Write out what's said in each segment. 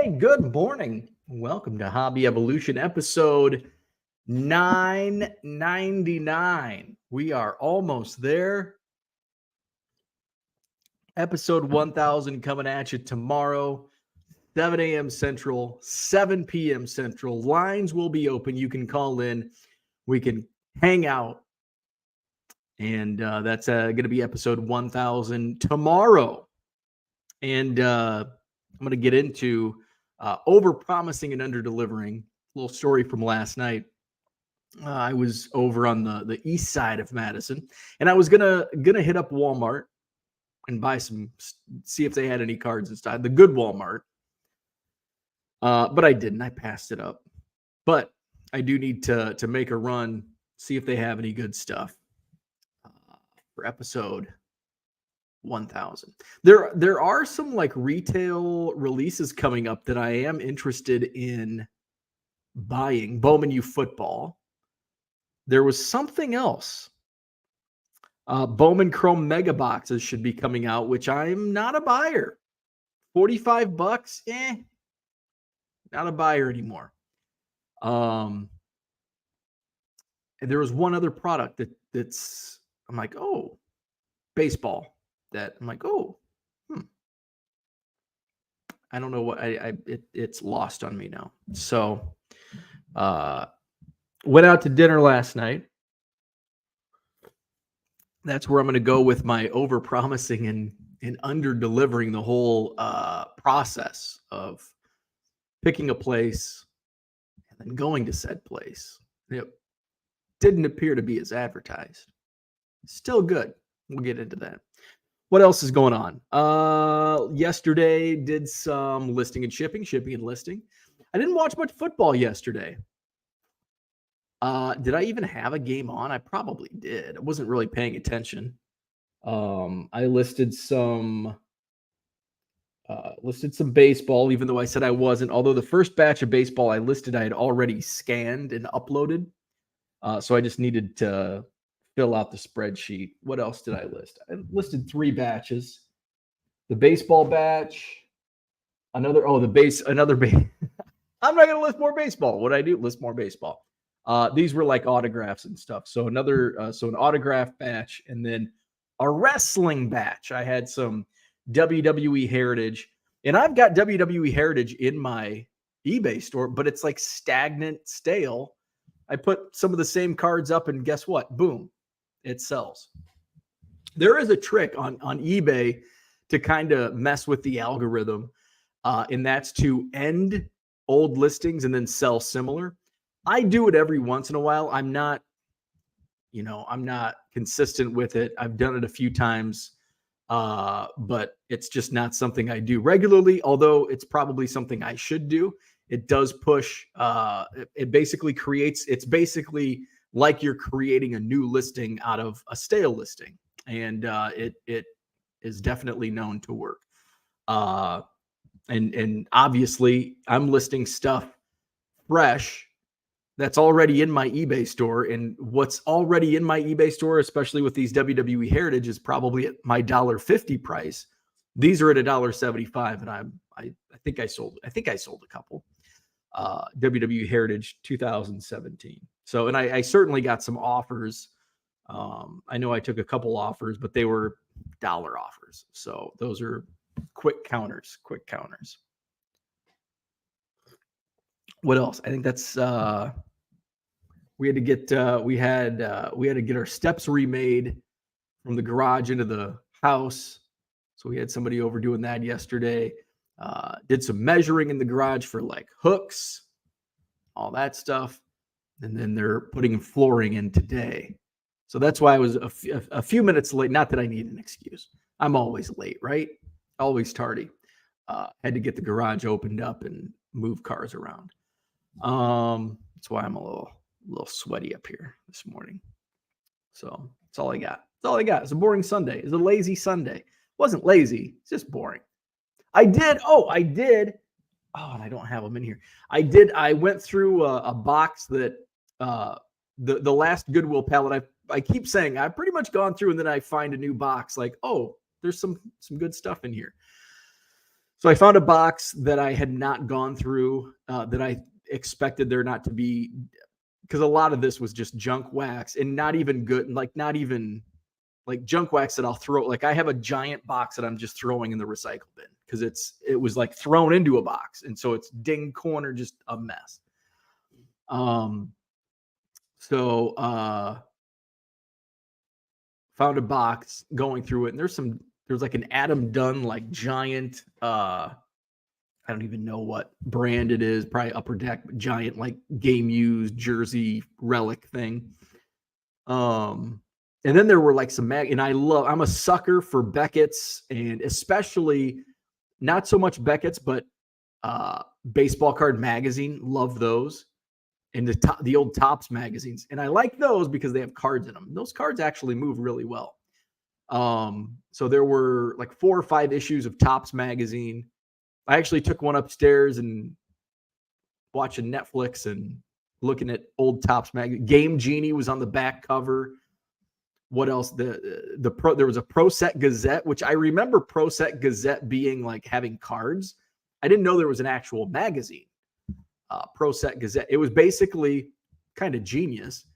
Hey, good morning. Welcome to Hobby Evolution episode 999. We are almost there. Episode 1000 coming at you tomorrow, 7 a.m. Central, 7 p.m. Central. Lines will be open. You can call in. We can hang out. And that's going to be episode 1000 tomorrow. And I'm going to get into overpromising and underdelivering. A little story from last night. I was over on the east side of Madison, and I was gonna hit up Walmart and buy some, see if they had any cards inside the good Walmart. But I didn't. I passed it up. But I do need to make a run, see if they have any good stuff for episode 1000. There are some like retail releases coming up that I am interested in buying. Bowman U football. There was something else. Bowman Chrome Mega Boxes should be coming out, which I'm not a buyer. $45, not a buyer anymore. And there was one other product that's I'm like, oh, baseball. That I'm like, oh, I don't know what it's lost on me now. So, went out to dinner last night. That's where I'm going to go with my overpromising and under-delivering the whole process of picking a place and then going to said place. It didn't appear to be as advertised. Still good. We'll get into that. What else is going on? Yesterday did some listing and shipping and listing. I didn't watch much football yesterday. Did I even have a game on? I probably did. I wasn't really paying attention. I listed some baseball, even though I said I wasn't. Although the first batch of baseball I listed, I had already scanned and uploaded. So I just needed to fill out the spreadsheet. What else did I list? I listed 3 batches. The baseball batch, another base. I'm not going to list more baseball. What I do? List more baseball. These were like autographs and stuff. So an autograph batch, and then a wrestling batch. I had some WWE Heritage, and I've got WWE Heritage in my eBay store, but it's like stagnant, stale. I put some of the same cards up, and guess what? Boom, it sells. There is a trick on eBay to kind of mess with the algorithm, and that's to end old listings and then sell similar. I do it every once in a while. I'm not consistent with it. I've done it a few times, but it's just not something I do regularly, although it's probably something I should do. It does push, it's basically like you're creating a new listing out of a stale listing. And it is definitely known to work. And obviously I'm listing stuff fresh that's already in my eBay store, and what's already in my eBay store, especially with these WWE Heritage, is probably at my $1.50 price. These are at $1.75, and I think I sold a couple WWE Heritage 2017. So, and I certainly got some offers. I know I took a couple offers, but they were dollar offers. So those are quick counters. What else? I think that's we had to get our steps remade from the garage into the house. So we had somebody over doing that yesterday. Did some measuring in the garage for like hooks, all that stuff. And then they're putting flooring in today. So that's why I was a few minutes late. Not that I need an excuse. I'm always late, right? Always tardy. Had to get the garage opened up and move cars around. That's why I'm a little sweaty up here this morning. So that's all I got. It's a boring Sunday. It's a lazy Sunday. It wasn't lazy. It's just boring. I did. Oh, and I don't have them in here. I went through a box that the last Goodwill pallet. I keep saying I've pretty much gone through, and then I find a new box like, oh, there's some good stuff in here. So I found a box that I had not gone through, that I expected there not to be, because a lot of this was just junk wax and not even good, like not even like junk wax that I'll throw. Like I have a giant box that I'm just throwing in the recycle bin because it was like thrown into a box, and so it's ding corner, just a mess. Um, so found a box, going through it, and there's like an Adam Dunn like giant. I don't even know what brand it is, probably Upper Deck, giant like game used jersey relic thing. And then there were like some and I'm a sucker for Beckett's, and especially not so much Beckett's, but baseball card magazine. Love those. And the old Topps magazines. And I like those because they have cards in them. Those cards actually move really well. So there were like 4 or 5 issues of Topps magazine. I actually took one upstairs and watching Netflix and looking at old Topps magazine. Game Genie was on the back cover. What else? There was a Pro Set Gazette, which I remember Pro Set Gazette being like having cards. I didn't know there was an actual magazine. Pro Set Gazette. It was basically kind of genius.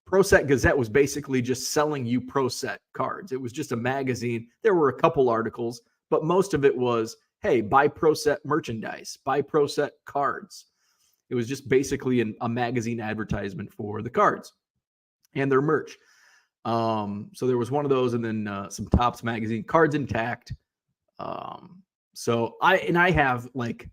Pro Set Gazette was basically just selling you Pro Set cards. It was just a magazine. There were a couple articles, but most of it was, hey, buy Pro Set merchandise, buy Pro Set cards. It was just basically a magazine advertisement for the cards and their merch. So there was one of those, and then some Topps magazine, cards intact. So I have like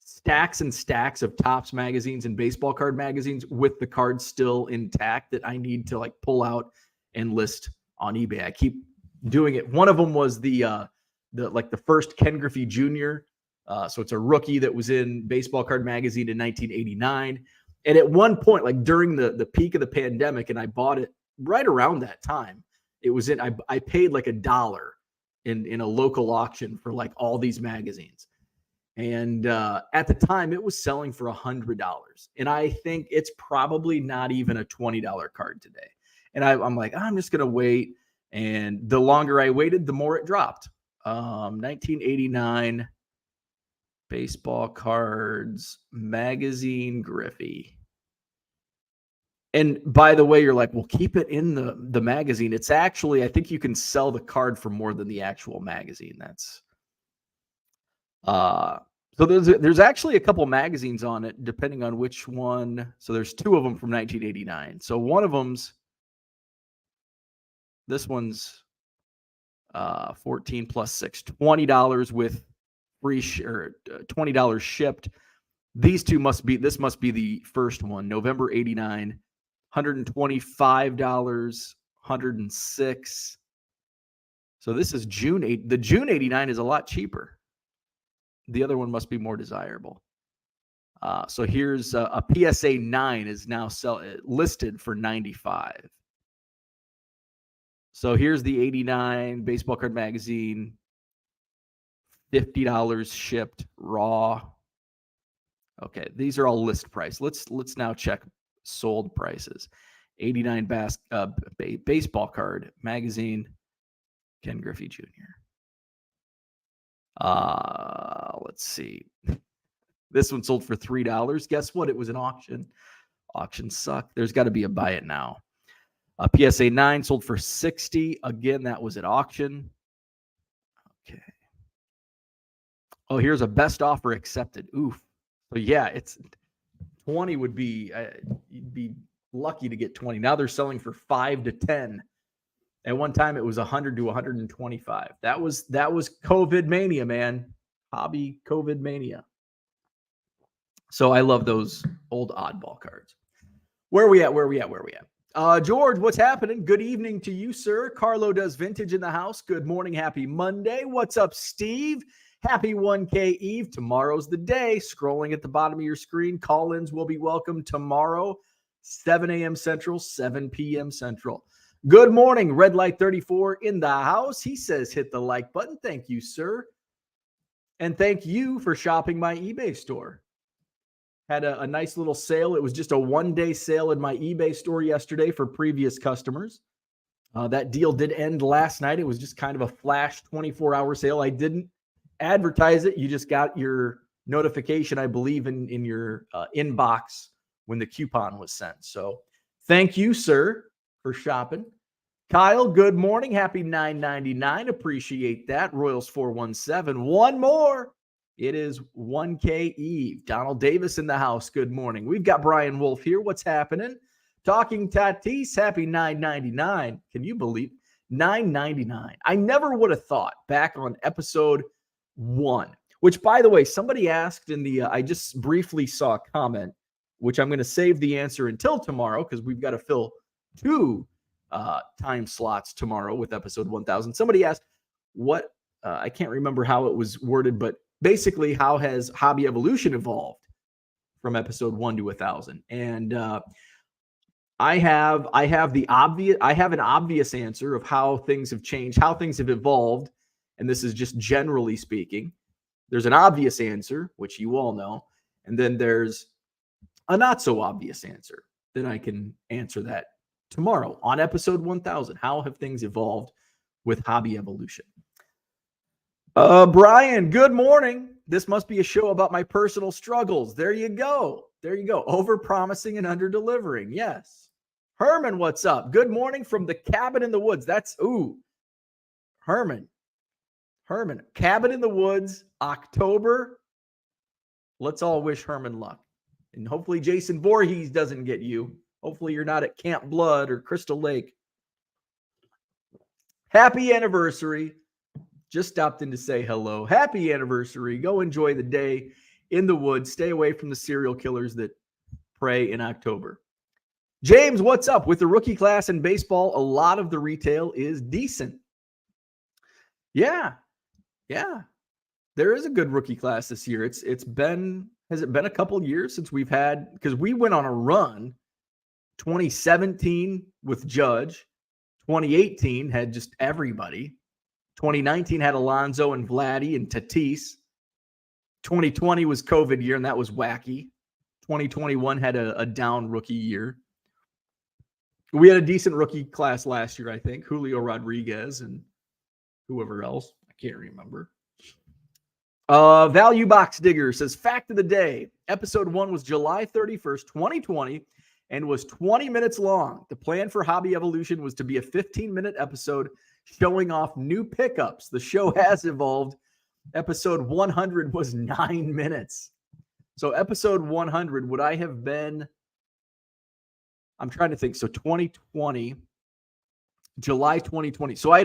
stacks and stacks of Topps magazines and baseball card magazines with the cards still intact that I need to like pull out and list on eBay. I keep doing it. One of them was the first Ken Griffey Jr. So it's a rookie that was in Baseball Card Magazine in 1989. And at one point, like during the peak of the pandemic, and I bought it right around that time, it was I paid like $1 in a local auction for like all these magazines. And at the time, it was selling for $100. And I think it's probably not even a $20 card today. And I'm like, I'm just going to wait. And the longer I waited, the more it dropped. 1989 baseball cards magazine Griffey. And by the way, you're like, well, keep it in the magazine. It's actually, I think you can sell the card for more than the actual magazine. That's so there's actually a couple magazines on it, depending on which one. So there's 2 of them from 1989. So one of them's, this one's 14 plus 6, $20 with free or $20 shipped. These two must be the first one, November 89, $125, 106. So this is June 8. The June 89 is a lot cheaper. The other one must be more desirable. So here's a PSA 9 is now listed for $95. So here's the 89 baseball card magazine, $50 shipped raw. Okay, these are all list price. Let's now check sold prices. 89 baseball card magazine, Ken Griffey Jr. Let's see. This one sold for $3. Guess what? It was an auction. Auctions suck. There's got to be a buy it now. PSA 9 sold for $60. Again, that was at auction. Okay. Oh, here's a best offer accepted. Oof. So yeah, it's 20 would be, you'd be lucky to get 20. Now they're selling for 5 to 10. At one time it was 100 to 125. That was COVID mania, man. Hobby COVID mania. So I love those old oddball cards. Where are we at? George, what's happening? Good evening to you, sir. Carlo does vintage in the house. Good morning. Happy Monday. What's up, Steve? Happy 1K Eve. Tomorrow's the day. Scrolling at the bottom of your screen. Call-ins will be welcome tomorrow, 7 a.m. Central, 7 p.m. Central. Good morning. Red Light 34 in the house. He says hit the like button. Thank you, sir. And thank you for shopping my eBay store. Had a nice little sale. It was just a one-day sale in my eBay store yesterday for previous customers. That deal did end last night. It was just kind of a flash 24-hour sale. I didn't advertise it. You just got your notification, I believe, in your inbox when the coupon was sent. So thank you, sir, for shopping. Kyle, good morning. Happy $9.99. Appreciate that. Royals 417. One more. It is 1K Eve. Donald Davis in the house. Good morning. We've got Brian Wolf here. What's happening? Talking Tatis. Happy $9.99. Can you believe $9.99? I never would have thought back on episode 1, which, by the way, somebody asked in the, I just briefly saw a comment, which I'm going to save the answer until tomorrow because we've got to fill 2 time slots tomorrow with episode 1000. Somebody asked what, I can't remember how it was worded, but basically how has Hobby Evolution evolved from episode 1 to 1000? And I have an obvious answer of how things have changed, how things have evolved. And this is just generally speaking. There's an obvious answer, which you all know. And then there's a not so obvious answer. Then I can answer that tomorrow on episode 1000. How have things evolved with Hobby Evolution? Brian, good morning. This must be a show about my personal struggles. There you go. Overpromising and underdelivering. Yes. Herman, what's up? Good morning from the cabin in the woods. Herman, cabin in the woods, October. Let's all wish Herman luck. And hopefully Jason Voorhees doesn't get you. Hopefully you're not at Camp Blood or Crystal Lake. Happy anniversary. Just stopped in to say hello. Happy anniversary. Go enjoy the day in the woods. Stay away from the serial killers that prey in October. James, what's up? With the rookie class in baseball, a lot of the retail is decent. Yeah. There is a good rookie class this year. Has it been a couple years since we've had, because we went on a run. 2017 with Judge. 2018 had just everybody. 2019 had Alonso and Vladdy and Tatis. 2020 was COVID year, and that was wacky. 2021 had a down rookie year. We had a decent rookie class last year, I think. Julio Rodriguez and whoever else. I can't remember. Value Box Digger says, fact of the day, episode 1 was July 31st, 2020, and was 20 minutes long. The plan for Hobby Evolution was to be a 15-minute episode showing off new pickups. The show has evolved. Episode 100 was 9 minutes. So episode 100, would I have been, I'm trying to think. So 2020, July 2020. So I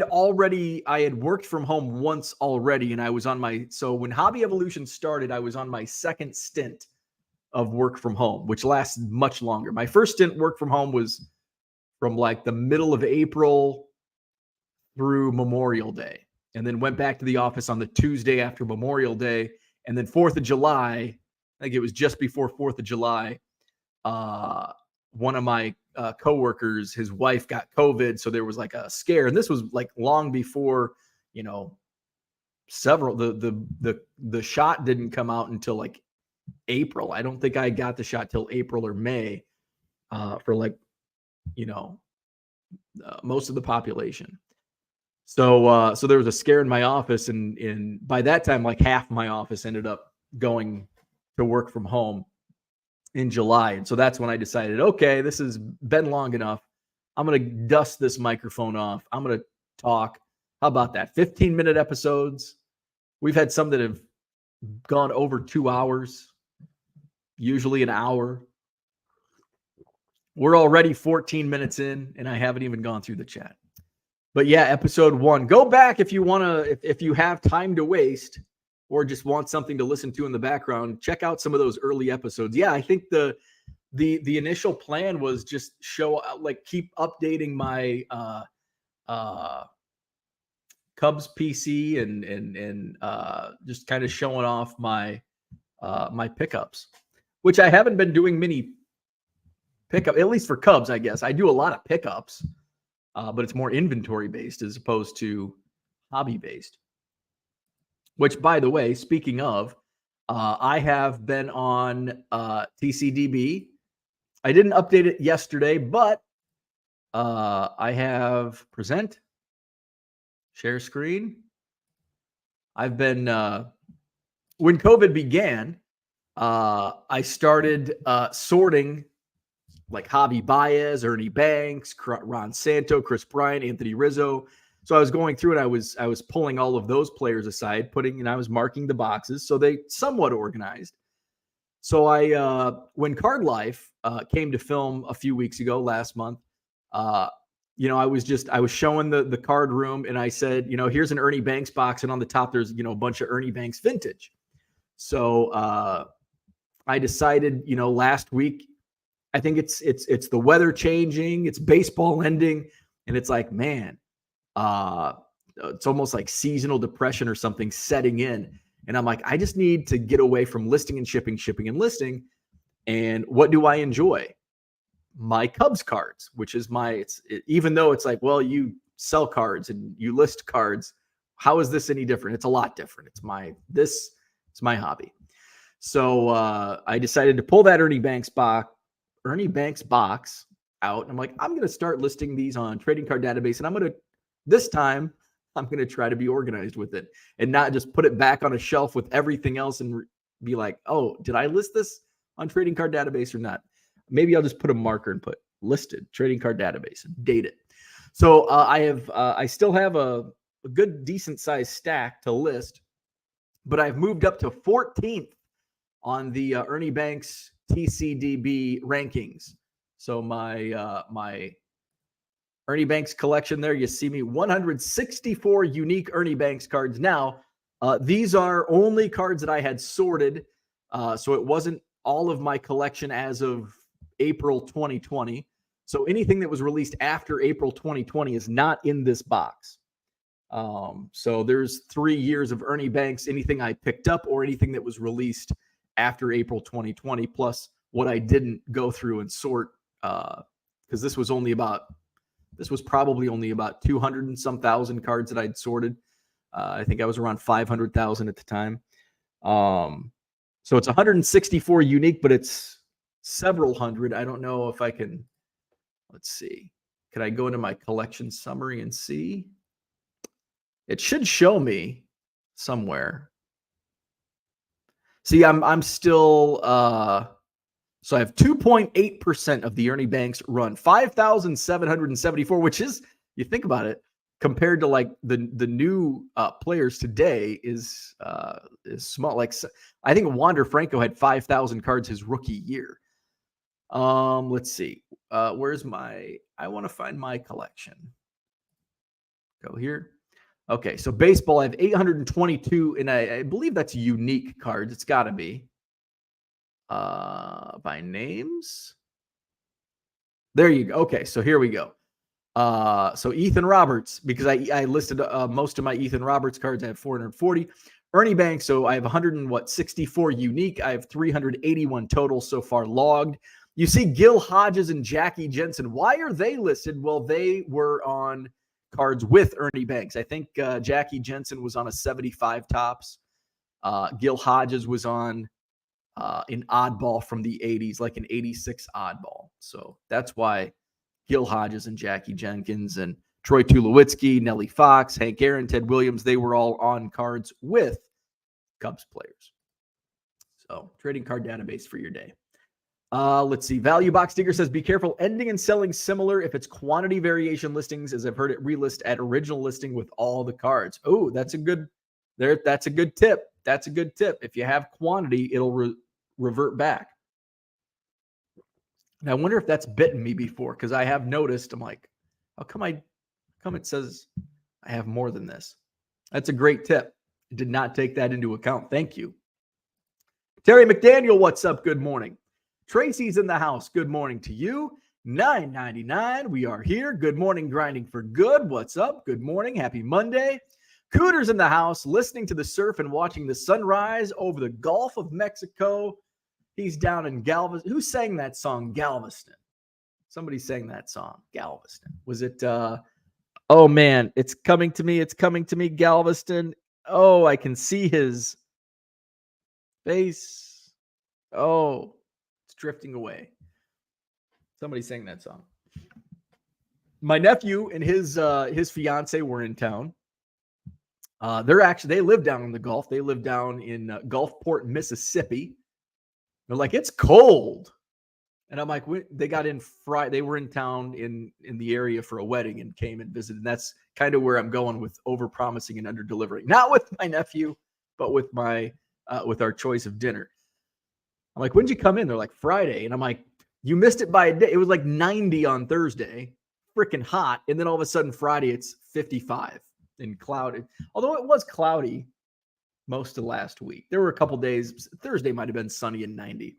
had worked from home once already, and so when Hobby Evolution started, I was on my second stint of work from home, which lasted much longer. My first stint work from home was from like the middle of April through Memorial Day, and then went back to the office on the Tuesday after Memorial Day. And then 4th of July, I think it was just before 4th of July, one of my coworkers, his wife got COVID. So there was like a scare. And this was like long before, the shot didn't come out until like April. I don't think I got the shot till April or May for most of the population. So there was a scare in my office, and by that time, like half my office ended up going to work from home in July. And so that's when I decided, okay, this has been long enough. I'm going to dust this microphone off. I'm going to talk. How about that? 15-minute episodes. We've had some that have gone over 2 hours, usually an hour. We're already 14 minutes in, and I haven't even gone through the chat. But yeah, episode 1. Go back if you want to, if you have time to waste or just want something to listen to in the background. Check out some of those early episodes. Yeah, I think the initial plan was just keep updating my Cubs PC and just kind of showing off my my pickups, which I haven't been doing many pickup, at least for Cubs, I guess. I do a lot of pickups, but it's more inventory based as opposed to hobby based. Which, by the way, speaking of, I have been on TCDB. I didn't update it yesterday, but I have share screen. I've been when COVID began, I started sorting like Javi Baez, Ernie Banks, Ron Santo, Chris Bryant, Anthony Rizzo. So I was going through it. I was pulling all of those players aside, and I was marking the boxes so they somewhat organized. So when Card Life came to film a few weeks ago, last month, I was showing the card room, and I said, here's an Ernie Banks box, and on the top there's a bunch of Ernie Banks vintage. So I decided, last week, I think it's the weather changing, it's baseball ending, and it's like, man, it's almost like seasonal depression or something setting in. And I'm like, I just need to get away from listing and shipping and listing. And what do I enjoy? My Cubs cards, which is even though it's like, well, you sell cards and you list cards, how is this any different? It's a lot different. It's my hobby. So I decided to pull that Ernie Banks box out. And I'm like, I'm going to start listing these on Trading Card Database. And this time, I'm going to try to be organized with it and not just put it back on a shelf with everything else and be like, oh, did I list this on Trading Card Database or not? Maybe I'll just put a marker and put listed Trading Card Database and date it. So I still have a good, decent sized stack to list, but I've moved up to 14th on the Ernie Banks TCDB rankings. So my Ernie Banks collection there, you see me 164 unique Ernie Banks cards. Now, these are only cards that I had sorted. So it wasn't all of my collection as of April 2020. So anything that was released after April 2020 is not in this box. So there's 3 years of Ernie Banks, anything I picked up or anything that was released after April 2020, plus what I didn't go through and sort, because this was probably only about 200 and some thousand cards that I'd sorted. I think I was around 500,000 at the time. So it's 164 unique, but it's several hundred. I don't know if I can, let's see. Could I go into my collection summary and see? It should show me somewhere. See, I'm still, so I have 2.8% of the Ernie Banks run, 5,774, which is, you think about it, compared to like the new players today is small. Like I think Wander Franco had 5,000 cards his rookie year. Let's see. I want to find my collection. Go here. Okay, so baseball, I have 822, and I believe that's unique cards. It's got to be. By names. There you go. Okay, so here we go. So Ethan Roberts, because I listed most of my Ethan Roberts cards. I have 440. Ernie Banks, so I have 164 unique. I have 381 total so far logged. You see Gil Hodges and Jackie Jensen. Why are they listed? Well, they were on cards with Ernie Banks. I think Jackie Jensen was on a 75 tops. Gil Hodges was on an oddball from the 80s, like an 86 oddball. So that's why Gil Hodges and Jackie Jenkins and Troy Tulowitzki, Nellie Fox, Hank Aaron, Ted Williams, they were all on cards with Cubs players. So Trading Card Database for your day. Let's see. Value Box Digger says, be careful ending and selling similar if it's quantity variation listings, as I've heard it relist at original listing with all the cards. Oh, that's a good tip. That's a good tip. If you have quantity, it'll revert back. And I wonder if that's bitten me before, because I have noticed, I'm like, how come it says I have more than this? That's a great tip. I did not take that into account. Thank you. Terry McDaniel, what's up? Good morning. Tracy's in the house. Good morning to you. $9.99. We are here. Good morning, Grinding for Good. What's up? Good morning. Happy Monday. Cooter's in the house, listening to the surf and watching the sunrise over the Gulf of Mexico. He's down in Galveston. Who sang that song, Galveston? Somebody sang that song, Galveston. Was it, oh man, it's coming to me, Galveston. Oh, I can see his face. Oh, it's drifting away. Somebody sang that song. My nephew and his fiance were in town. They live down in the Gulf. They live down in Gulfport, Mississippi. They're like, it's cold. And I'm like, they got in Friday. They were in town in the area for a wedding and came and visited. And that's kind of where I'm going with overpromising and underdelivering. Not with my nephew, but with with our choice of dinner. I'm like, when'd you come in? They're like, Friday. And I'm like, you missed it by a day. It was like 90 on Thursday, freaking hot. And then all of a sudden Friday, it's 55 and cloudy. Although it was cloudy most of last week. There were a couple days. Thursday might have been sunny and 90.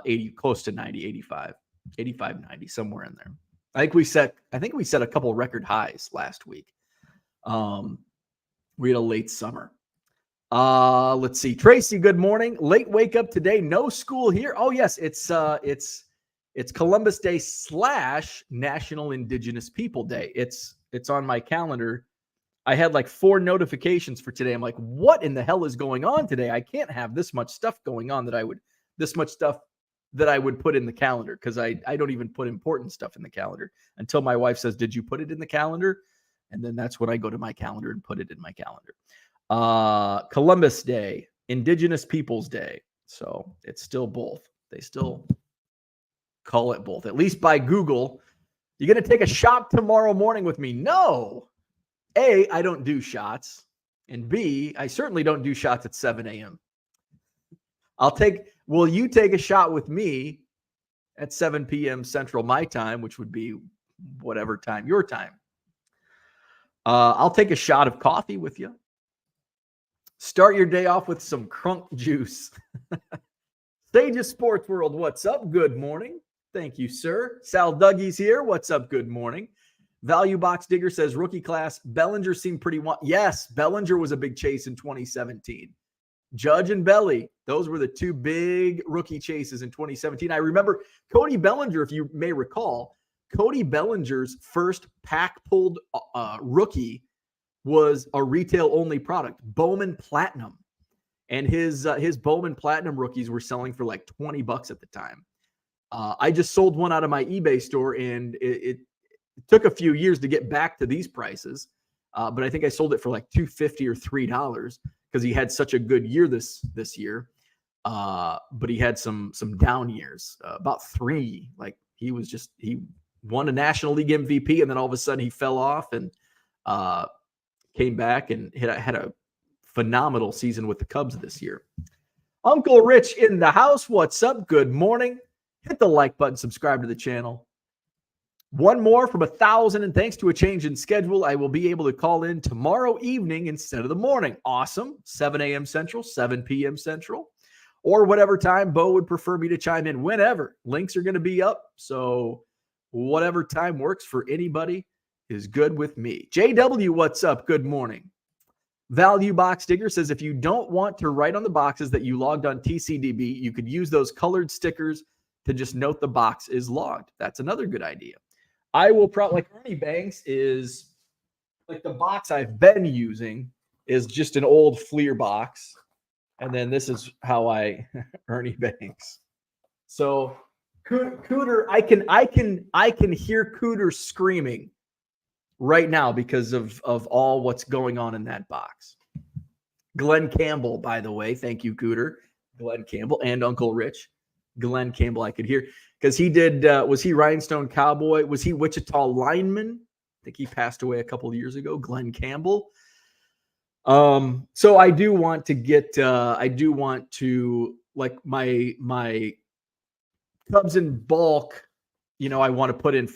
80, close to 90, 85, 90, somewhere in there. I think we set a couple record highs last week. We had a late summer. Let's see. Tracy, good morning. Late wake up today. No school here. Oh yes, it's Columbus Day / National Indigenous People Day. It's on my calendar. I had like 4 notifications for today. I'm like, what in the hell is going on today? I can't have this much stuff going on that I would put in the calendar, because I don't even put important stuff in the calendar until my wife says, did you put it in the calendar? And then that's when I go to my calendar and put it in my calendar. Columbus Day, Indigenous Peoples Day. So it's still both. They still call it both, at least by Google. You're going to take a shot tomorrow morning with me? No. A, I don't do shots. And B, I certainly don't do shots at 7 a.m. Will you take a shot with me at 7 p.m. Central, my time, which would be whatever time, your time? I'll take a shot of coffee with you. Start your day off with some crunk juice. Sage of Sports World, what's up? Good morning. Thank you, sir. Sal Dougie's here. What's up? Good morning. Value Box Digger says, rookie class, Bellinger seemed pretty... Yes, Bellinger was a big chase in 2017. Judge and Belly, those were the 2 big rookie chases in 2017. I remember Cody Bellinger, if you may recall, Cody Bellinger's first pack-pulled rookie was a retail-only product, Bowman Platinum. And his Bowman Platinum rookies were selling for like $20 at the time. I just sold one out of my eBay store, and it took a few years to get back to these prices. But I think I sold it for like $2.50 or $3 because he had such a good year this year. But he had some down years, about 3. Like he won a National League MVP, and then all of a sudden he fell off and came back and had a phenomenal season with the Cubs this year. Uncle Rich in the house. What's up? Good morning. Hit the like button, subscribe to the channel. One more from 1,000, and thanks to a change in schedule, I will be able to call in tomorrow evening instead of the morning. Awesome. 7 a.m. Central, 7 p.m. Central, or whatever time Bo would prefer me to chime in whenever. Links are going to be up, so whatever time works for anybody is good with me. JW, what's up? Good morning. Value Box Digger says, if you don't want to write on the boxes that you logged on TCDB, you could use those colored stickers to just note the box is logged. That's another good idea. I will probably, like Ernie Banks is, like the box I've been using is just an old Fleer box. And then this is how I, Ernie Banks. So Cooter, I can hear Cooter screaming right now because of all what's going on in that box. Glenn Campbell, by the way, thank you, Cooter. Glenn Campbell and Uncle Rich. Glenn Campbell, I could hear, because he did, was he Rhinestone Cowboy? Was he Wichita Lineman? I think he passed away a couple of years ago, Glenn Campbell. So I do want to get, like my Cubs in bulk, I want to put in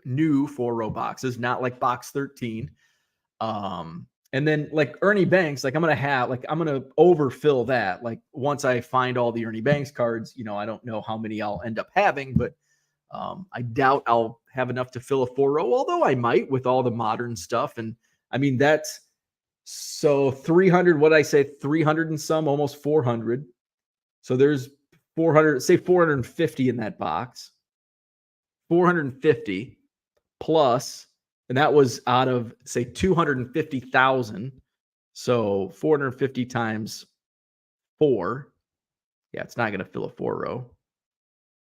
new 4-row boxes, not like box 13. And then like Ernie Banks, like I'm going to overfill that. Like once I find all the Ernie Banks cards, I don't know how many I'll end up having, but I doubt I'll have enough to fill a 4-row, although I might with all the modern stuff. And I mean, that's so 300, what did I say? 300 and some, almost 400. So there's 450 in that box, 450 plus. And that was out of, say, 250,000. So 450 times 4. Yeah, it's not going to fill a 4-row.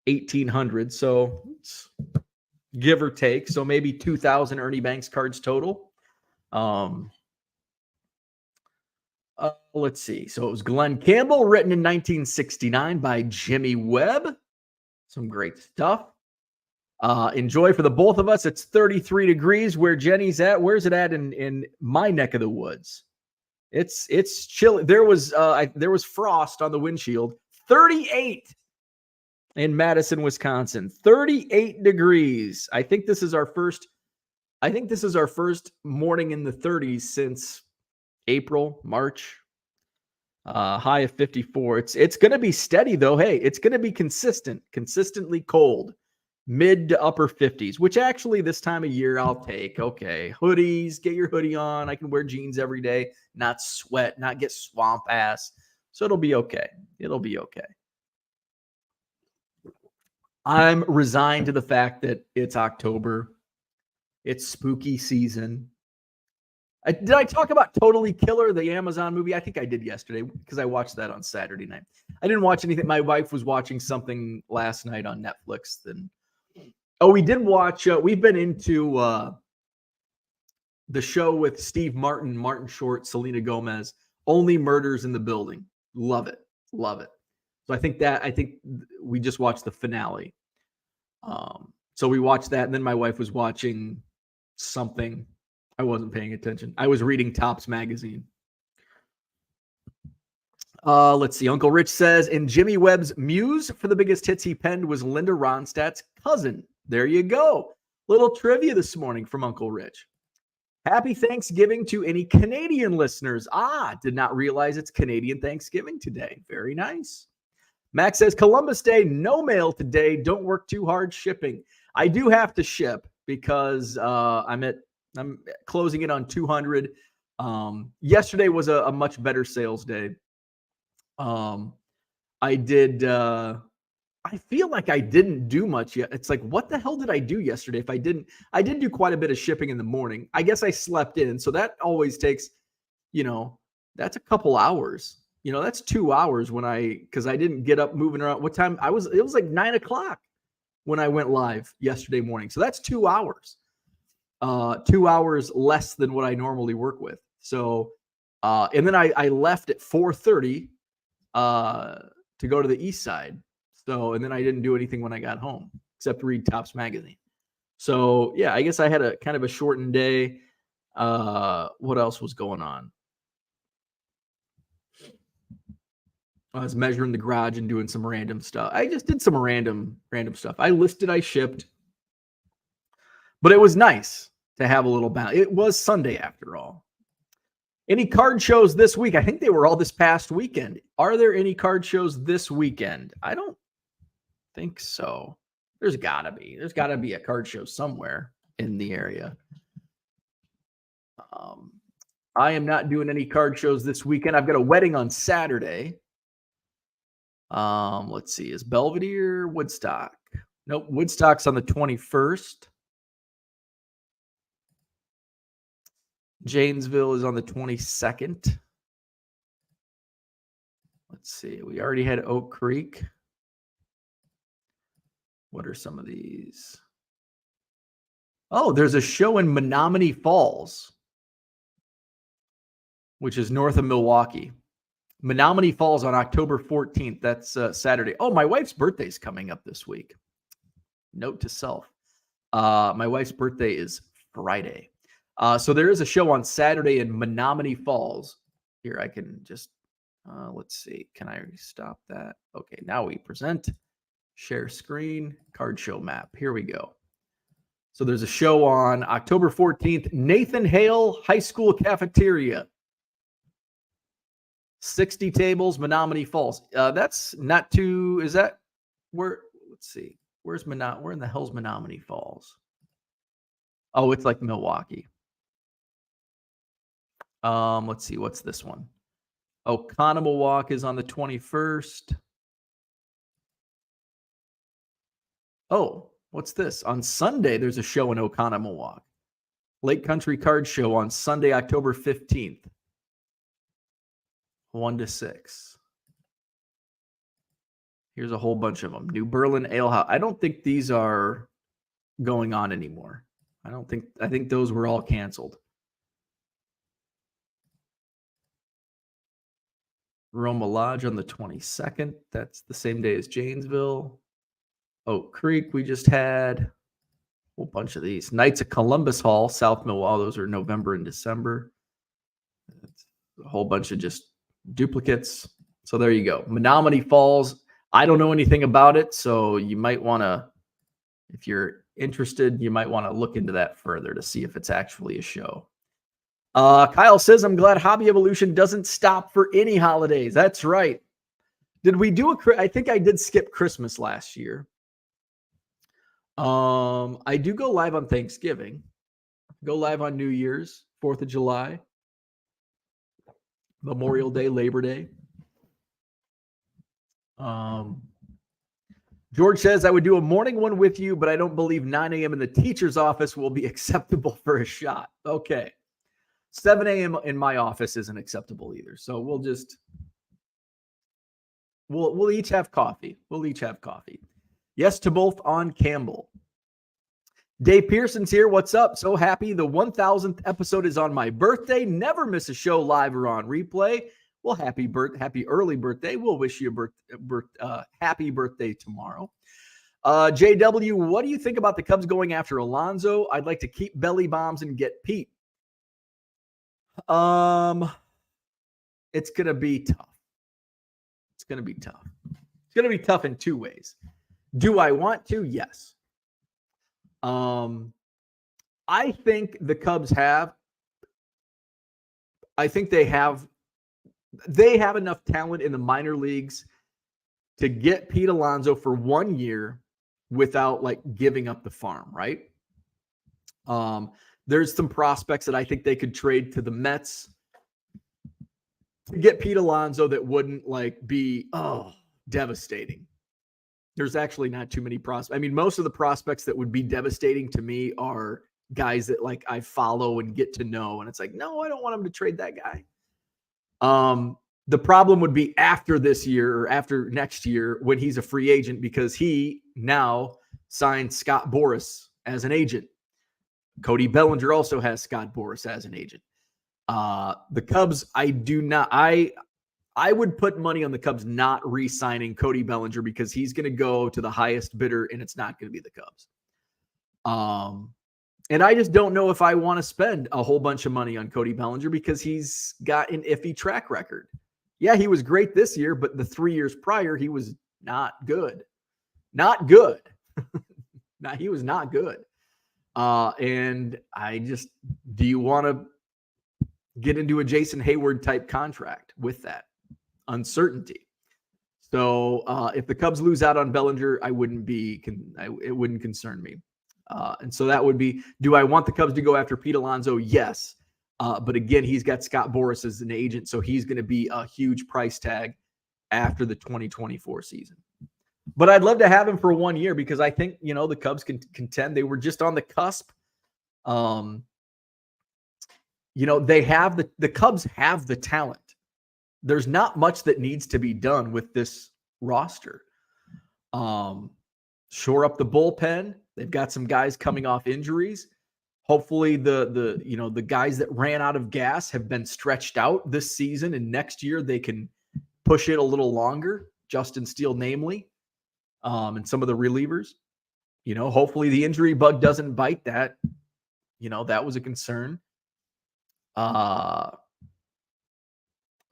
1,800. So give or take. So maybe 2,000 Ernie Banks cards total. Let's see. So it was Glenn Campbell, written in 1969 by Jimmy Webb. Some great stuff. Enjoy for the both of us. It's 33 degrees where Jenny's at. Where's it at in my neck of the woods? It's chilly. There was frost on the windshield. 38 in Madison, Wisconsin. 38 degrees. I think this is our first morning in the 30s since April, March. High of 54. It's going to be steady though. Hey, it's going to be consistently cold. Mid to upper 50s, which actually this time of year I'll take. Okay, hoodies, get your hoodie on. I can wear jeans every day, not sweat, not get swamp ass. So it'll be okay. It'll be okay. I'm resigned to the fact that it's October. It's spooky season. Did I talk about Totally Killer, the Amazon movie? I think I did yesterday because I watched that on Saturday night. I didn't watch anything. My wife was watching something last night on Netflix. We did watch. We've been into the show with Steve Martin, Martin Short, Selena Gomez. Only Murders in the Building. Love it. So I think we just watched the finale. So we watched that, and then my wife was watching something. I wasn't paying attention. I was reading Topps magazine. Let's see. Uncle Rich says, in Jimmy Webb's muse for the biggest hits he penned was Linda Ronstadt's cousin. There you go. Little trivia this morning from Uncle Rich. Happy Thanksgiving to any Canadian listeners. Did not realize it's Canadian Thanksgiving today. Very nice. Max says, Columbus Day, no mail today. Don't work too hard shipping. I do have to ship because I'm closing it on 200. Yesterday was a much better sales day. I feel like I didn't do much yet. It's like, what the hell did I do yesterday? If I didn't do quite a bit of shipping in the morning. I guess I slept in. So that always takes, that's a couple hours. That's 2 hours because I didn't get up moving around. What time it was like 9:00 when I went live yesterday morning. So that's 2 hours. 2 hours less than what I normally work with. So, and then I left at 4:30 to go to the east side. So, and then I didn't do anything when I got home except read Topps magazine. So yeah, I guess I had a kind of a shortened day. What else was going on? I was measuring the garage and doing some random stuff. I just did some random stuff. I shipped, but it was nice to have a little balance. It was Sunday after all. Any card shows this week? I think they were all this past weekend. Are there any card shows this weekend? I don't think so. There's got to be a card show somewhere in the area. I am not doing any card shows this weekend. I've got a wedding on Saturday. Let's see. Is Belvedere Woodstock? Nope. Woodstock's on the 21st. Janesville is on the 22nd. Let's see. We already had Oak Creek. What are some of these? Oh, there's a show in Menominee Falls, which is north of Milwaukee. Menominee Falls on October 14th. That's Saturday. Oh, my wife's birthday is coming up this week. Note to self. My wife's birthday is Friday. So there is a show on Saturday in Menominee Falls. Here, I can just, let's see. Can I stop that? Okay, now we present, share screen, card show map. Here we go. So there's a show on October 14th, Nathan Hale High School Cafeteria. 60 tables, Menominee Falls. That's not too, is that where, let's see. Where in the hell's Menominee Falls? Oh, it's like Milwaukee. Let's see, what's this one? Oconomowoc is on the 21st. Oh, what's this? On Sunday, there's a show in Oconomowoc. Lake Country Card Show on Sunday, October 15th. 1 to 6. Here's a whole bunch of them. New Berlin Ale House. I don't think these are going on anymore. I think those were all canceled. Roma Lodge on the 22nd. That's the same day as Janesville. Oak Creek, we just had a whole bunch of these. Knights of Columbus Hall, South Milwaukee. Those are November and December. It's a whole bunch of just duplicates. So there you go. Menominee Falls. I don't know anything about it, so you might want to, if you're interested, you might want to look into that further to see if it's actually a show. Kyle says, I'm glad Hobby Evolution doesn't stop for any holidays. That's right. Did we do I think I did skip Christmas last year. I do go live on Thanksgiving, go live on New Year's, 4th of July, Memorial Day, Labor Day. George says, I would do a morning one with you, but I don't believe 9 a.m. in the teacher's office will be acceptable for a shot. Okay. 7 a.m. in my office isn't acceptable either. So we'll each have coffee. We'll each have coffee. Yes to both on Campbell. Dave Pearson's here. What's up? So happy. The 1000th episode is on my birthday. Never miss a show live or on replay. Well, happy early birthday. We'll wish you a happy birthday tomorrow. JW, what do you think about the Cubs going after Alonso? I'd like to keep belly bombs and get Pete. It's going to be tough. It's going to be tough. It's going to be tough in two ways. Do I want to? Yes. I think the Cubs have. I think they have enough talent in the minor leagues to get Pete Alonso for 1 year without like giving up the farm, right? There's some prospects that I think they could trade to the Mets to get Pete Alonso that wouldn't like be devastating. There's actually not too many prospects. I mean, most of the prospects that would be devastating to me are guys that like I follow and get to know. And it's like, no, I don't want him to trade that guy. The problem would be after this year or after next year when he's a free agent, because he now signed Scott Boras as an agent. Cody Bellinger also has Scott Boras as an agent. The Cubs, I would put money on the Cubs not re-signing Cody Bellinger because he's going to go to the highest bidder and it's not going to be the Cubs. And I just don't know if I want to spend a whole bunch of money on Cody Bellinger because he's got an iffy track record. Yeah, he was great this year, but the 3 years prior, he was not good. Not good. He was not good. And do you want to get into a Jason Hayward type contract with that uncertainty? So if the Cubs lose out on Bellinger, it wouldn't concern me. And so that would be, do I want the Cubs to go after Pete Alonso? Yes. But again, he's got Scott Boras as an agent, so he's going to be a huge price tag after the 2024 season. But I'd love to have him for 1 year because I think, the Cubs can contend. They were just on the cusp. They have the Cubs have the talent. There's not much that needs to be done with this roster. Shore up the bullpen. They've got some guys coming off injuries. Hopefully the guys that ran out of gas have been stretched out this season, and next year they can push it a little longer. Justin Steele, namely, and some of the relievers. Hopefully the injury bug doesn't bite that. That was a concern.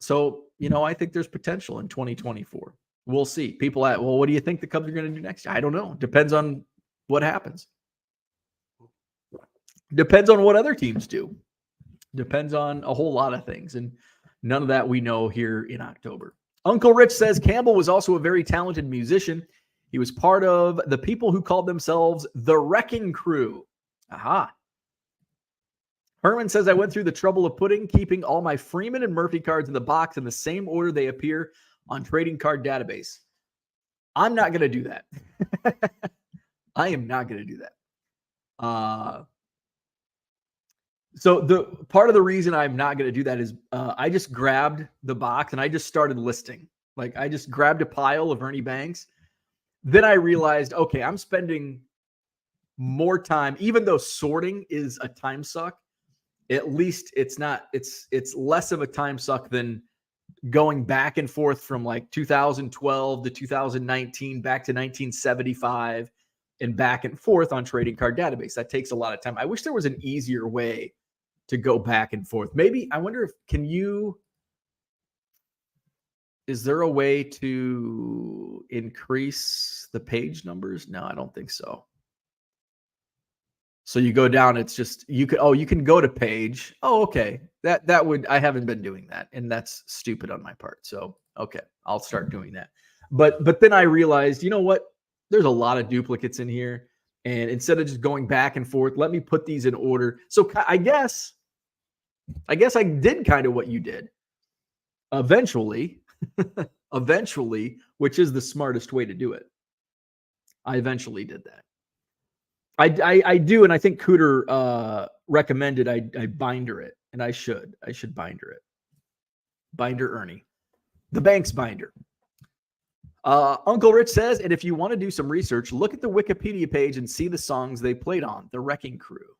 So, I think there's potential in 2024. We'll see. People what do you think the Cubs are going to do next year? I don't know. Depends on what happens. Depends on what other teams do. Depends on a whole lot of things. And none of that we know here in October. Uncle Rich says Campbell was also a very talented musician. He was part of the people who called themselves the Wrecking Crew. Aha. Herman says, I went through the trouble of keeping all my Freeman and Murphy cards in the box in the same order they appear on trading card database. I'm not going to do that. I am not going to do that. So the part of the reason I'm not going to do that is I just grabbed the box and I just started listing. Like I just grabbed a pile of Ernie Banks. Then I realized, okay, I'm spending more time, even though sorting is a time suck. At least it's less of a time suck than going back and forth from like 2012 to 2019, back to 1975, and back and forth on trading card database. That takes a lot of time. I wish there was an easier way to go back and forth. Maybe, I wonder if, is there a way to increase the page numbers? No, I don't think so. So you go down, it's just, you can go to page. Oh, okay. That would, I haven't been doing that, and that's stupid on my part. So, okay, I'll start doing that. But then I realized, you know what? There's a lot of duplicates in here. And instead of just going back and forth, let me put these in order. So I guess I did kind of what you did. Eventually, which is the smartest way to do it. I eventually did that. I do, and I think Cooter recommended I binder it, and I should binder it. Binder Ernie, the bank's binder. Uncle Rich says, and if you want to do some research, look at the Wikipedia page and see the songs they played on The Wrecking Crew.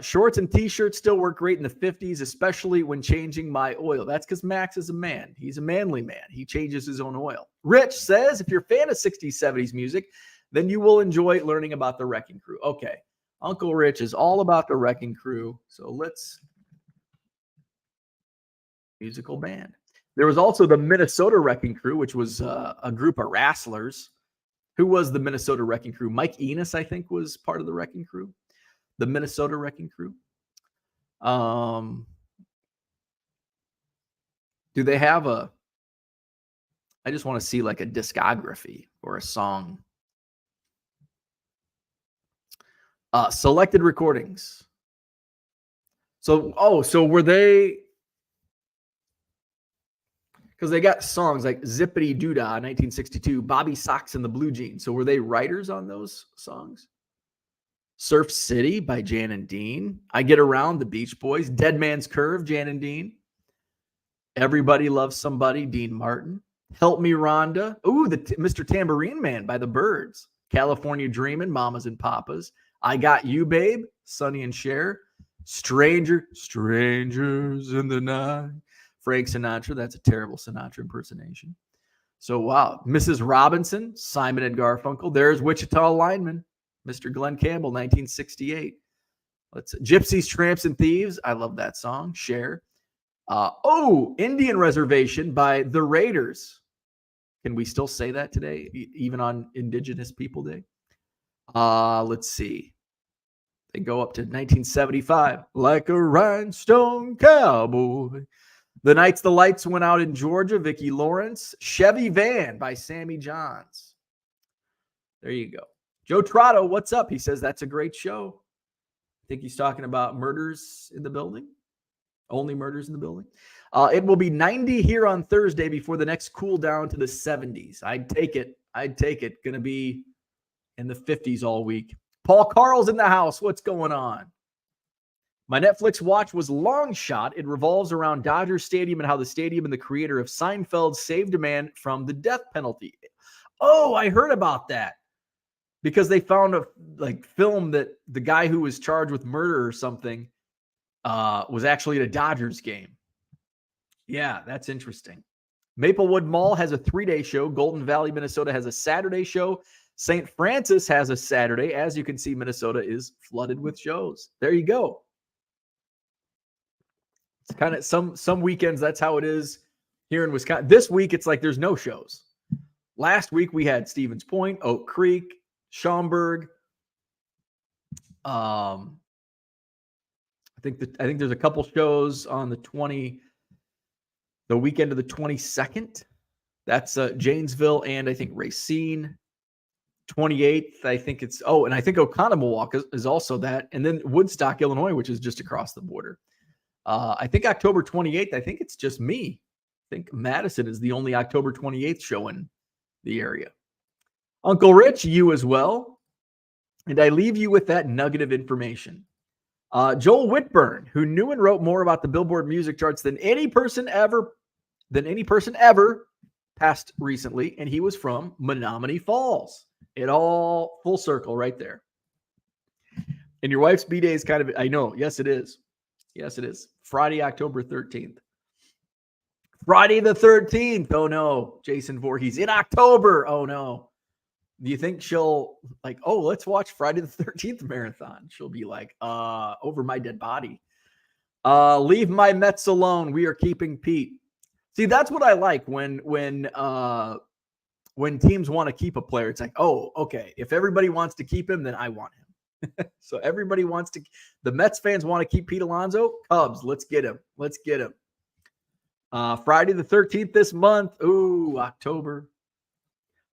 Shorts and t-shirts still work great in the 50s, especially when changing my oil. That's because Max is a man. He's a manly man. He changes his own oil. Rich says, if you're a fan of 60s, 70s music, then you will enjoy learning about the Wrecking Crew. Okay. Uncle Rich is all about the Wrecking Crew. So let's musical band. There was also the Minnesota Wrecking Crew, which was a group of wrestlers. Who was the Minnesota Wrecking Crew? Mike Enos, I think, was part of the Wrecking Crew. The Minnesota Wrecking Crew. Do they have I just want to see like a discography or a song. Selected recordings. So were they, because they got songs like Zippity Doodah 1962, Bobby Sox and the Blue Jeans. So were they writers on those songs? Surf City by Jan and Dean. I Get Around, the Beach Boys. Dead Man's Curve, Jan and Dean. Everybody Loves Somebody, Dean Martin. Help Me Rhonda. Ooh, Mr. Tambourine Man by the Byrds. California Dreamin', Mamas and Papas. I Got You, Babe, Sonny and Cher. Strangers in the Night. Frank Sinatra. That's a terrible Sinatra impersonation. So, wow. Mrs. Robinson, Simon and Garfunkel. There's Wichita Lineman, Mr. Glenn Campbell, 1968. Gypsies, Tramps, and Thieves. I love that song. Cher. Indian Reservation by The Raiders. Can we still say that today, even on Indigenous People Day? Let's see. They go up to 1975. Like a rhinestone cowboy. The Nights the Lights Went Out in Georgia, Vicki Lawrence. Chevy Van by Sammy Johns. There you go. Joe Trotto, what's up? He says that's a great show. I think he's talking about Murders in the Building. Only Murders in the Building. It will be 90 here on Thursday before the next cool down to the 70s. I'd take it. Going to be in the 50s all week. Paul Carl's in the house. What's going on? My Netflix watch was Long Shot. It revolves around Dodger Stadium and how the stadium and the creator of Seinfeld saved a man from the death penalty. Oh, I heard about that. Because they found a film that the guy who was charged with murder or something was actually at a Dodgers game. Yeah, that's interesting. Maplewood Mall has a 3-day show. Golden Valley, Minnesota has a Saturday show. St. Francis has a Saturday. As you can see, Minnesota is flooded with shows. There you go. It's kind of some weekends, that's how it is here in Wisconsin. This week, it's like there's no shows. Last week, we had Stevens Point, Oak Creek, Schaumburg. I think there's a couple shows on the weekend of the 22nd. That's Janesville and I think Racine. 28th, I think it's and I think Oconomowoc is also that, and then Woodstock, Illinois, which is just across the border. I think October 28th, I think it's just me. I think Madison is the only October 28th show in the area. Uncle Rich, you as well. And I leave you with that nugget of information. Joel Whitburn, who knew and wrote more about the Billboard music charts than any person ever passed recently, and he was from Menominee Falls. It all full circle right there. And your wife's B-Day is kind of, I know, yes, it is. Yes, it is. Friday, October 13th. Friday the 13th. Oh no. Jason Voorhees in October. Oh no. Do you think she'll like, oh, let's watch Friday the 13th marathon? She'll be like, over my dead body. Leave my Mets alone. We are keeping Pete. See, that's what I like when teams want to keep a player. It's like, oh, okay. If everybody wants to keep him, then I want him. So everybody wants to. The Mets fans want to keep Pete Alonso. Cubs, let's get him. Let's get him. Friday the 13th this month. Ooh, October.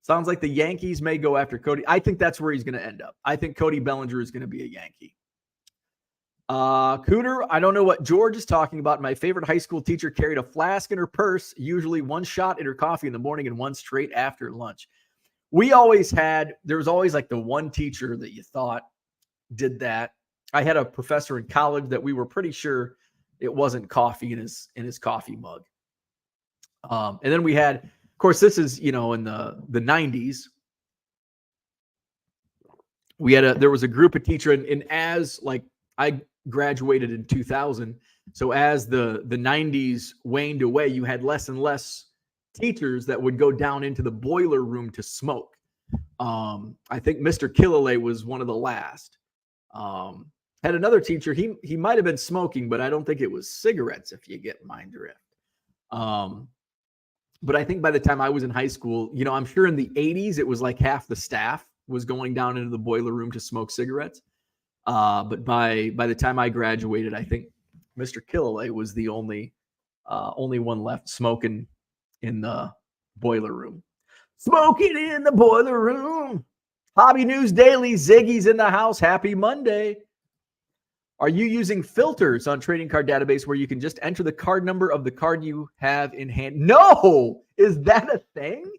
Sounds like the Yankees may go after Cody. I think that's where he's going to end up. I think Cody Bellinger is going to be a Yankee. Cooter, I don't know what George is talking about. My favorite high school teacher carried a flask in her purse, usually one shot in her coffee in the morning and one straight after lunch. There was always like the one teacher that you thought did that. I had a professor in college that we were pretty sure it wasn't coffee in his coffee mug. And then we had, of course, this is, in the 90s. There was a group of teachers, and as like I graduated in 2000. So as the 90s waned away, you had less and less teachers that would go down into the boiler room to smoke. I think Mr. Killalay was one of the last. Had another teacher, he might have been smoking, but I don't think it was cigarettes, if you get my drift. But I think by the time I was in high school, I'm sure in the 80s, it was like half the staff was going down into the boiler room to smoke cigarettes. But by the time I graduated, I think Mr. Killalay was the only one left smoking in the boiler room. Smoking in the boiler room. Hobby News Daily, Ziggy's in the house. Happy Monday. Are you using filters on Trading Card Database where you can just enter the card number of the card you have in hand? No! Is that a thing?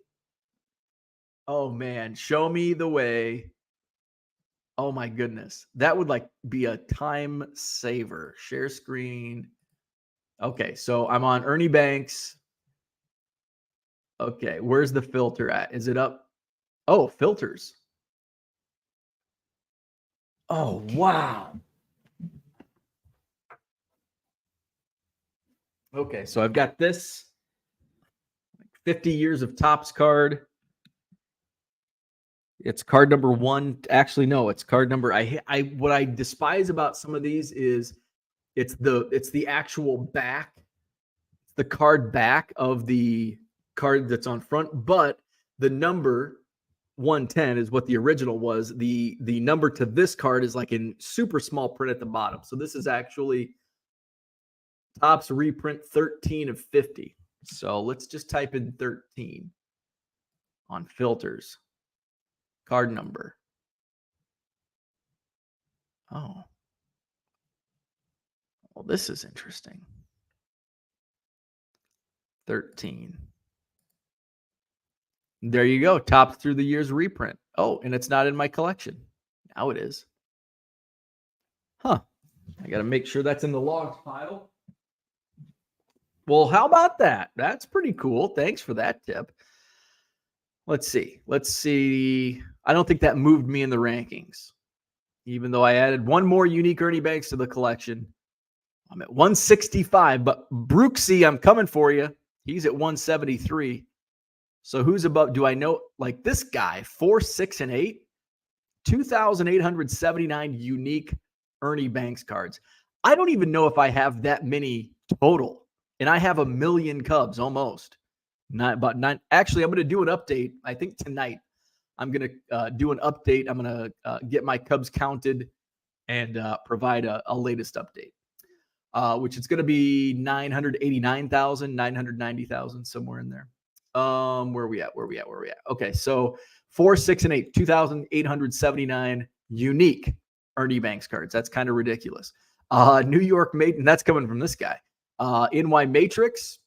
Oh, man. Show me the way. Oh, my goodness. That would be a time saver. Share screen. Okay, so I'm on Ernie Banks. Okay, where's the filter at? Is it up? Oh, filters. Oh, wow. Okay, so I've got this 50 years of Topps card. It's card number 1. Actually, no, it's card number. What I despise about some of these is it's the actual back, the card back of the card that's on front, but the number 110 is what the original was. The number to this card is like in super small print at the bottom. So this is actually Topps reprint 13 of 50. So let's just type in 13 on filters. Card number. Oh. Well, this is interesting. 13. There you go. Topps through the years reprint. Oh, and it's not in my collection. Now it is. Huh. I got to make sure that's in the logs pile. Well, how about that? That's pretty cool. Thanks for that tip. Let's see. I don't think that moved me in the rankings, even though I added one more unique Ernie Banks to the collection. I'm at 165, but Brooksy, I'm coming for you. He's at 173. So who's above? Do I know? Like this guy, 4, 6, and 8, 2,879 unique Ernie Banks cards. I don't even know if I have that many total, and I have 1 million Cubs almost. Actually, I'm going to do an update. I think tonight I'm going to do an update. I'm going to get my Cubs counted and provide a latest update, which is going to be 989,000, 990,000, somewhere in there. Where are we at? Okay, so 4, 6, and 8, 2,879 unique Ernie Banks cards. That's kind of ridiculous. New York and that's coming from this guy. NY Matrix.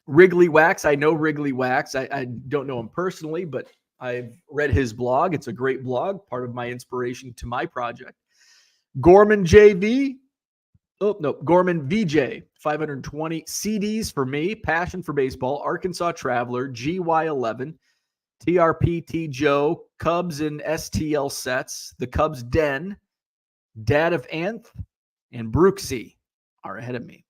Wrigley Wax. I know Wrigley Wax. I don't know him personally, but I've read his blog. It's a great blog, part of my inspiration to my project. Gorman JV. Oh, no. Gorman VJ. 520 CDs for me. Passion for Baseball. Arkansas Traveler. GY11. TRPT Joe. Cubs and STL sets. The Cubs Den. Dad of Anth. And Brooksy are ahead of me.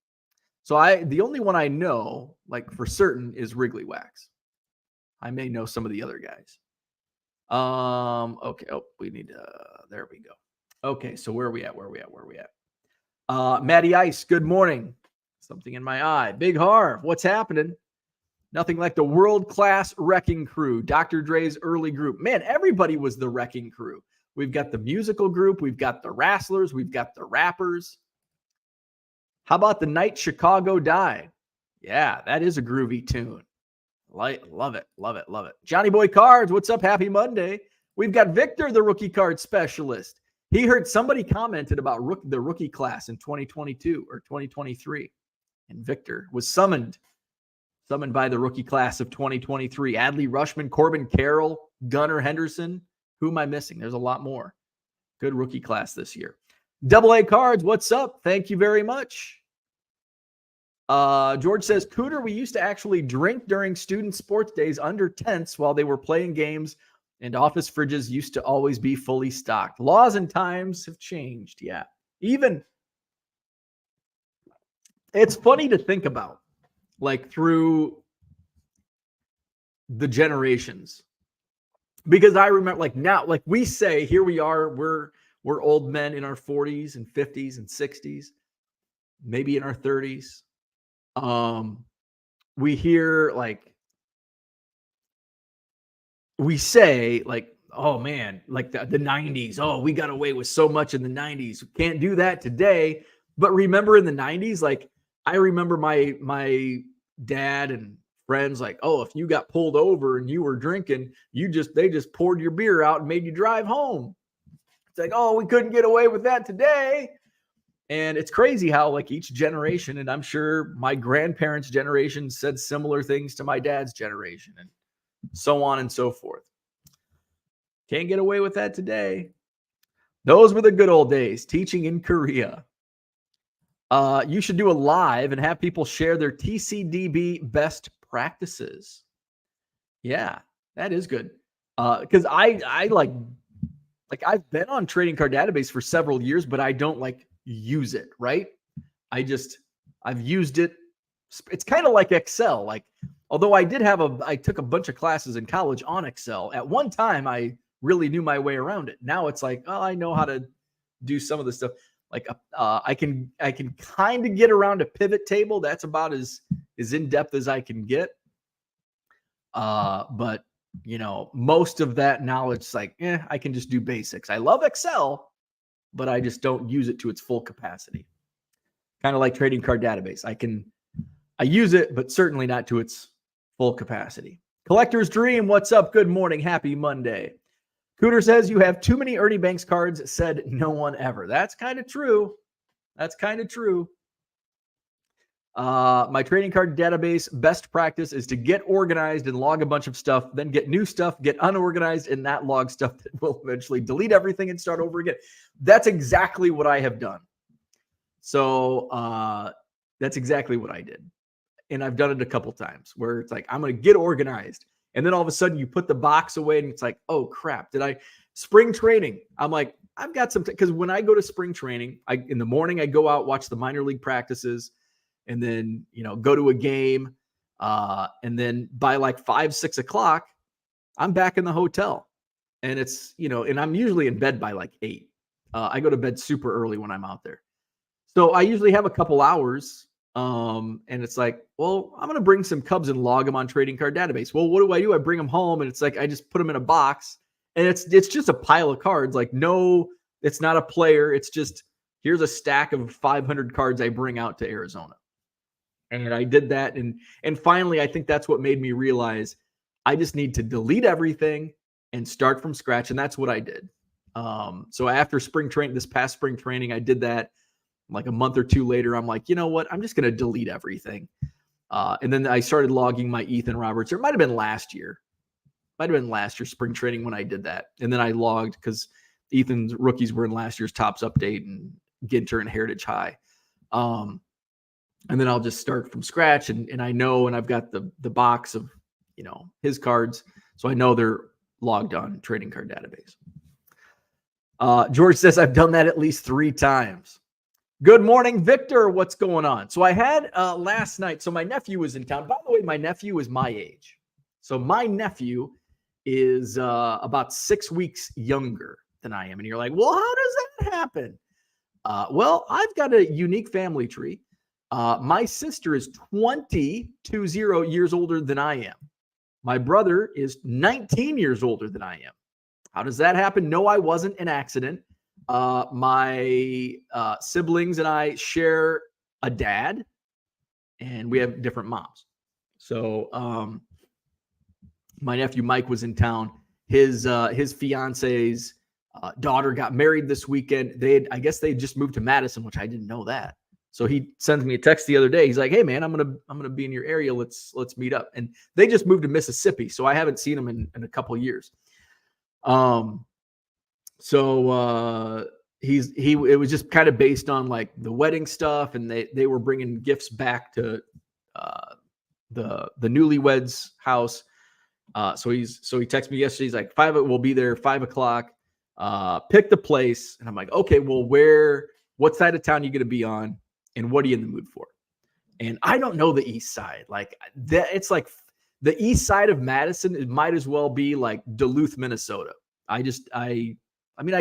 So the only one I know like for certain, is Wrigley Wax. I may know some of the other guys. Okay. Oh, we need there we go. Okay, so where are we at? Matty Ice, good morning. Something in my eye. Big Harv, what's happening? Nothing like the world-class wrecking crew. Dr. Dre's early group. Man, everybody was the wrecking crew. We've got the musical group. We've got the wrestlers. We've got the rappers. How about The Night Chicago Died? Yeah, that is a groovy tune. Love it. Johnny Boy Cards, what's up? Happy Monday. We've got Victor, the rookie card specialist. He heard somebody commented about the rookie class in 2022 or 2023. And Victor was summoned by the rookie class of 2023. Adley Rushman, Corbin Carroll, Gunnar Henderson. Who am I missing? There's a lot more. Good rookie class this year. Double A Cards, what's up? Thank you very much. George says, Cooter, we used to actually drink during student sports days under tents while they were playing games, and office fridges used to always be fully stocked. Laws and times have changed. Yeah. Even it's funny to think about, like through the generations, because I remember like now, like we say, here we are, we're old men in our 40s and 50s and 60s, maybe in our 30s. We hear like, we say like, oh man, like the 90s. Oh, we got away with so much in the 90s. We can't do that today. But remember in the 90s, like I remember my dad and friends like, oh, if you got pulled over and you were drinking, they just poured your beer out and made you drive home. It's like, oh, we couldn't get away with that today. And it's crazy how like each generation, and I'm sure my grandparents' generation said similar things to my dad's generation and so on and so forth. Can't get away with that today. Those were the good old days, teaching in Korea. You should do a live and have people share their TCDB best practices. Yeah, that is good. Because I like I've been on Trading Card Database for several years, but I don't like use it, right? I've used it. It's kind of like Excel. Like, although I took a bunch of classes in college on Excel. At one time, I really knew my way around it. Now it's like, oh, I know how to do some of the stuff. Like, I can kind of get around a pivot table. That's about as in depth as I can get. But you know, most of that knowledge is like, I can just do basics. I love Excel, but I just don't use it to its full capacity. Kind of like Trading Card Database. I use it, but certainly not to its full capacity. Collector's Dream, what's up? Good morning. Happy Monday. Cooter says you have too many Ernie Banks cards, said no one ever. That's kind of true. My Trading Card Database best practice is to get organized and log a bunch of stuff, then get new stuff, get unorganized, and not log stuff that will eventually delete everything and start over again. That's exactly what I have done. So that's exactly what I did. And I've done it a couple times where it's like, I'm going to get organized. And then all of a sudden you put the box away and it's like, oh crap, spring training. I'm like, I've got some, because when I go to spring training, in the morning, I go out, watch the minor league practices, and then, go to a game. And then by like 5, 6 o'clock, I'm back in the hotel. And it's, and I'm usually in bed by like 8. I go to bed super early when I'm out there. So I usually have a couple hours. And it's like, well, I'm going to bring some Cubs and log them on Trading Card Database. Well, what do? I bring them home, and it's like, I just put them in a box, and it's just a pile of cards. Like, no, it's not a player. It's just, here's a stack of 500 cards I bring out to Arizona. And I did that. And finally, I think that's what made me realize I just need to delete everything and start from scratch. And that's what I did. So after this past spring training, I did that. Like a month or two later, I'm like, you know what? I'm just going to delete everything. And then I started logging my Ethan Roberts. Or it might have been last year. Spring training when I did that. And then I logged because Ethan's rookies were in last year's Topps update and Ginter and Heritage High. And then I'll just start from scratch. And I know, and I've got the box of, his cards. So I know they're logged on Trading Card Database. George says, I've done that at least 3 times. Good morning, Victor. What's going on? So I had last night. So my nephew was in town. By the way, my nephew is my age. So my nephew is about 6 weeks younger than I am. And you're like, well, how does that happen? Well, I've got a unique family tree. My sister is 20 years older than I am. My brother is 19 years older than I am. How does that happen? No, I wasn't an accident. My siblings and I share a dad, and we have different moms. So my nephew Mike was in town. His fiance's daughter got married this weekend. I guess they just moved to Madison, which I didn't know that. So he sends me a text the other day. He's like, "Hey man, I'm gonna be in your area. Let's meet up." And they just moved to Mississippi, so I haven't seen him in a couple of years. So it was just kind of based on like the wedding stuff, and they were bringing gifts back to the newlyweds house. So he texted me yesterday. He's like, we'll be there 5:00. Pick the place, and I'm like, okay, well, what side of town are you gonna be on, and what are you in the mood for? And I don't know the east side. Like that, it's like the east side of Madison. It might as well be like Duluth, Minnesota. I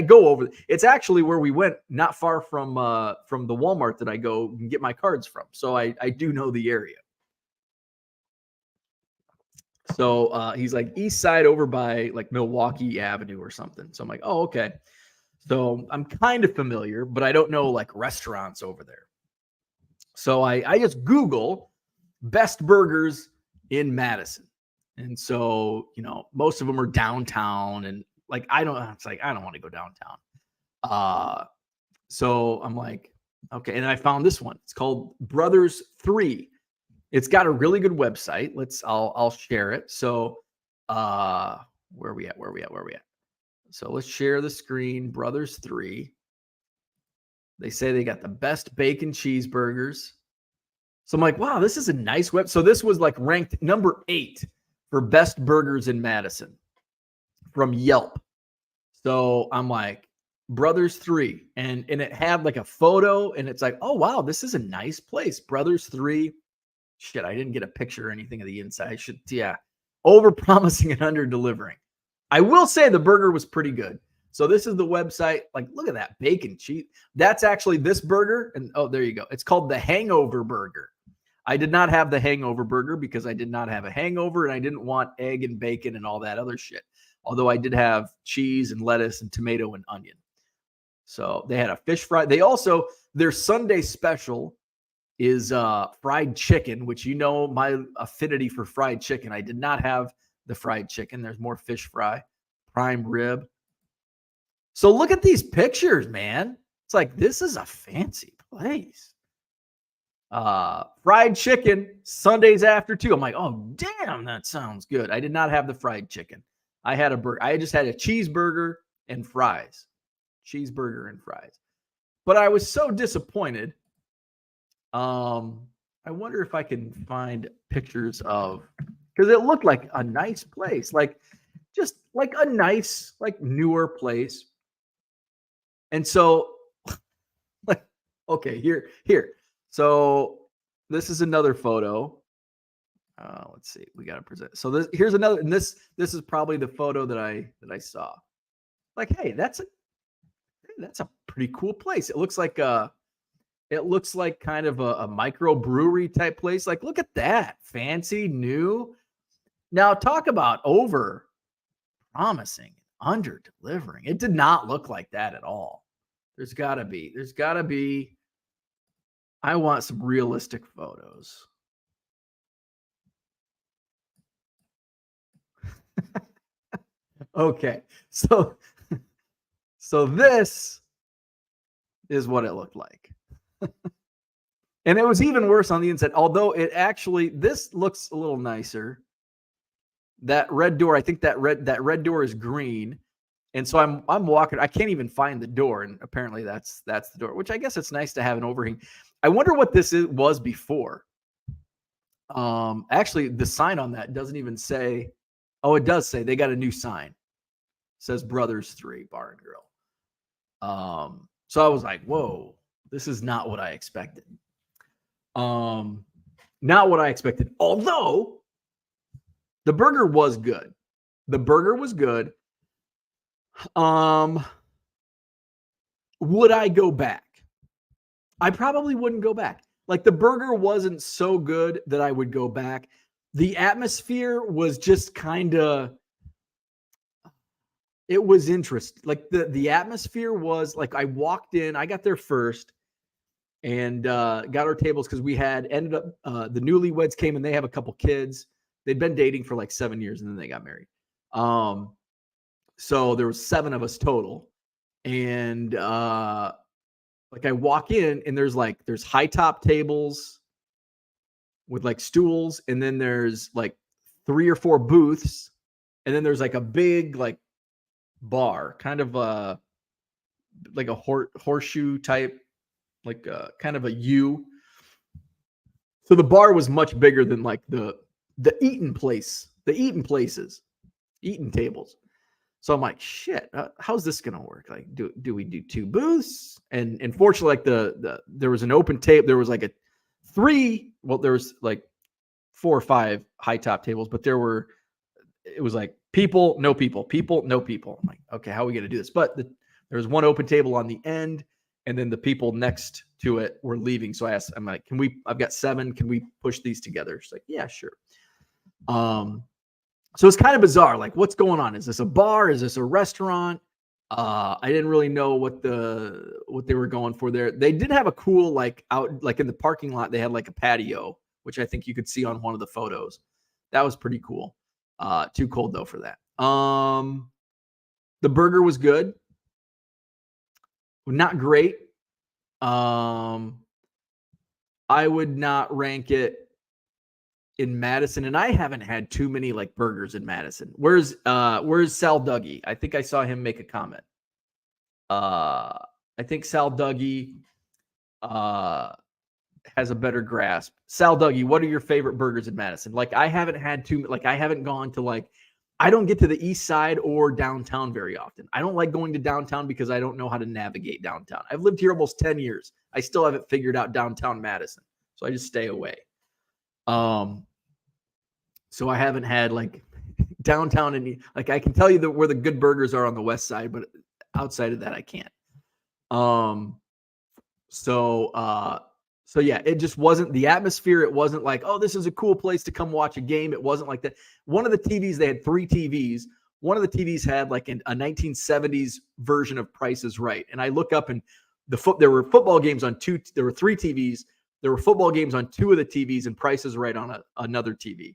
go over. It's actually where we went, not far from the Walmart that I go and get my cards from. So I do know the area. So he's like east side over by like Milwaukee Avenue or something. So I'm like, oh, okay. So I'm kind of familiar, but I don't know like restaurants over there. So I just Google best burgers in Madison. And so, most of them are downtown, and like, I don't want to go downtown. So I'm like, okay. And I found this one. It's called Brothers 3. It's got a really good website. I'll share it. So, where are we at? So let's share the screen. Brothers 3. They say they got the best bacon cheeseburgers. So I'm like, wow, this is a nice web. So this was like ranked number 8 for best burgers in Madison from Yelp. So I'm like, Brothers 3. And it had like a photo, and it's like, oh, wow, this is a nice place. Brothers 3. Shit, I didn't get a picture or anything of the inside. Overpromising and underdelivering. I will say the burger was pretty good. So this is the website. Like, look at that bacon cheese. That's actually this burger. And oh, there you go. It's called the Hangover Burger. I did not have the Hangover Burger because I did not have a hangover, and I didn't want egg and bacon and all that other shit. Although I did have cheese and lettuce and tomato and onion. So they had a fish fry. They also, their Sunday special is fried chicken, which my affinity for fried chicken. I did not have the fried chicken. There's more fish fry, prime rib. So look at these pictures, man. It's like, this is a fancy place. Fried chicken, Sundays after 2. I'm like, oh, damn, that sounds good. I did not have the fried chicken. I had a burger. I just had a cheeseburger and fries. But I was so disappointed. I wonder if I can find pictures of, because it looked like a nice place, like just like a nice, like newer place. And so, like, okay, here. So this is another photo. Let's see. We got to present. So here's another, and this is probably the photo that I saw. Like, hey, that's a pretty cool place. It looks like kind of a micro brewery type place. Like, look at that. Fancy, new. Now talk about over promising, under delivering. It did not look like that at all. There's gotta be. I want some realistic photos. Okay. So this is what it looked like. And it was even worse on the inside, although this looks a little nicer. That red door, I think that red door is green. And so I'm walking, I can't even find the door, and apparently that's the door, which I guess it's nice to have an overhang. I wonder what this was before. Actually, the sign on that doesn't even say. Oh, it does say they got a new sign. It says Brothers 3 Bar and Grill. So I was like, whoa, This is not what I expected. Not what I expected. Although the burger was good. The burger was good. Would I go back? I probably wouldn't go back. Like, the burger wasn't so good that I would go back. The atmosphere was just kind of, it was interesting. Like, the atmosphere was like, I walked in, I got there first and got our tables because we had ended up, the newlyweds came and they have a couple kids. They'd been dating for like 7 years and then they got married. So there was 7 of us total. And like, I walk in and there's high top tables with like stools, and then there's like 3 or 4 booths, and then there's like a big like bar, kind of like a horseshoe type, like kind of a U. So the bar was much bigger than like the eating places, eating tables. So I'm like, shit, how's this gonna work? Like, do we do 2 booths? And fortunately, like there was an open table. There was like there was like 4 or 5 high top tables, but it was like people, no people, people, no people. I'm like, okay, how are we gonna do this? But there was one open table on the end, and then the people next to it were leaving. So I'm like, I've got 7, can we push these together? She's like, yeah, sure. So it's kind of bizarre. Like, what's going on? Is this a bar? Is this a restaurant? I didn't really know what they were going for there. They did have a cool, like, out, like in the parking lot, they had like a patio, which I think you could see on one of the photos. That was pretty cool. Too cold though for that. The burger was good. Not great. I would not rank it in Madison, and I haven't had too many like burgers in Madison. Where's Sal Dougie? I think I saw him make a comment. I think Sal Dougie has a better grasp. Sal Dougie, what are your favorite burgers in Madison? Like, I haven't had too, like, I haven't gone to, like, I don't get to the east side or downtown very often. I don't like going to downtown because I don't know how to navigate downtown. I've lived here almost 10 years. I still haven't figured out downtown Madison. So I just stay away. So I haven't had like downtown, and like, I can tell you where the good burgers are on the west side, but outside of that, I can't. So yeah, it just wasn't the atmosphere. It wasn't like, oh, this is a cool place to come watch a game. It wasn't like that. One of the TVs, they had 3 TVs. One of the TVs had like a 1970s version of Price is Right. And I look up, and there were football games on 2. There were 3 TVs. There were football games on 2 of the TVs, and Price is Right on another TV.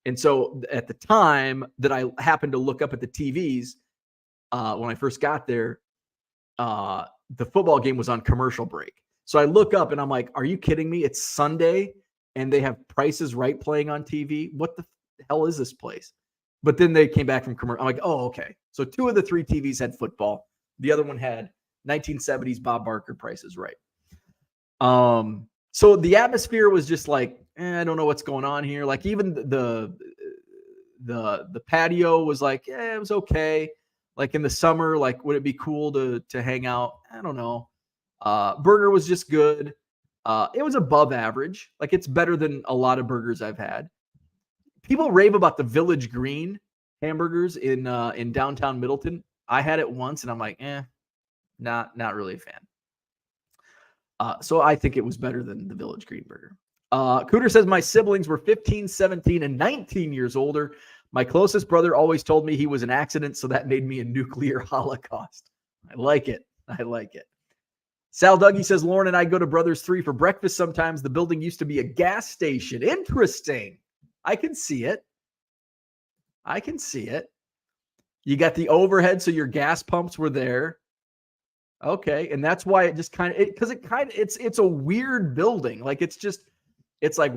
And so at the time that I happened to look up at the TVs, when I first got there, the football game was on commercial break. So I look up and I'm like, are you kidding me? It's Sunday and they have Price is Right playing on TV. What the hell is this place? But then they came back from commercial. I'm like, oh, okay. So 2 of the 3 TVs had football. The other one had 1970s Bob Barker Price is Right. So the atmosphere was just like, I don't know what's going on here. Like, even the patio was like, it was okay. Like, in the summer, like, would it be cool to hang out? I don't know. Burger was just good. It was above average. Like, it's better than a lot of burgers I've had. People rave about the Village Green hamburgers in downtown Middleton. I had it once and I'm like, not really a fan. So I think it was better than the Village Green burger. Cooter says, my siblings were 15, 17, and 19 years older. My closest brother always told me he was an accident, so that made me a nuclear holocaust. I like it. Sal Dougie says, Lauren and I go to Brothers 3 for breakfast sometimes. The building used to be a gas station. Interesting. I can see it. You got the overhead, so your gas pumps were there. Okay, and that's why it just kind of, it's a weird building. Like, it's like,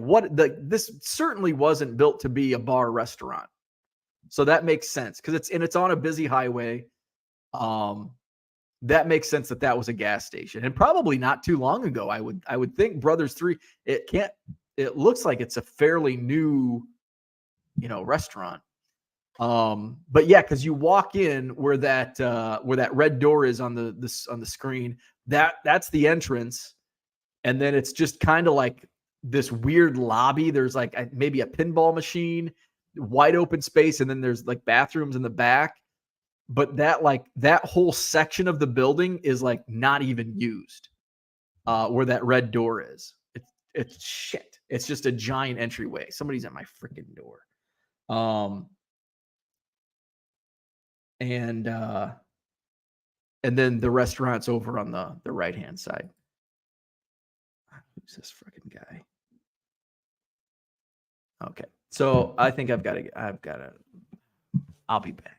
this certainly wasn't built to be a bar restaurant. So that makes sense because it's on a busy highway. That makes sense that was a gas station, and probably not too long ago. I would think Brothers 3. It looks like it's a fairly new, restaurant. But yeah, because you walk in where that red door is on the screen. That's the entrance, And then it's just kind of like this weird lobby. There's like maybe a pinball machine, wide open space, and then there's like bathrooms in the back. But that whole section of the building is like not even used, where that red door is. It's shit. It's just a giant entryway. Somebody's at my freaking door. And then the restaurant's over on the right-hand side. Who's this freaking guy? Okay. So I think I've got to, I'll be back.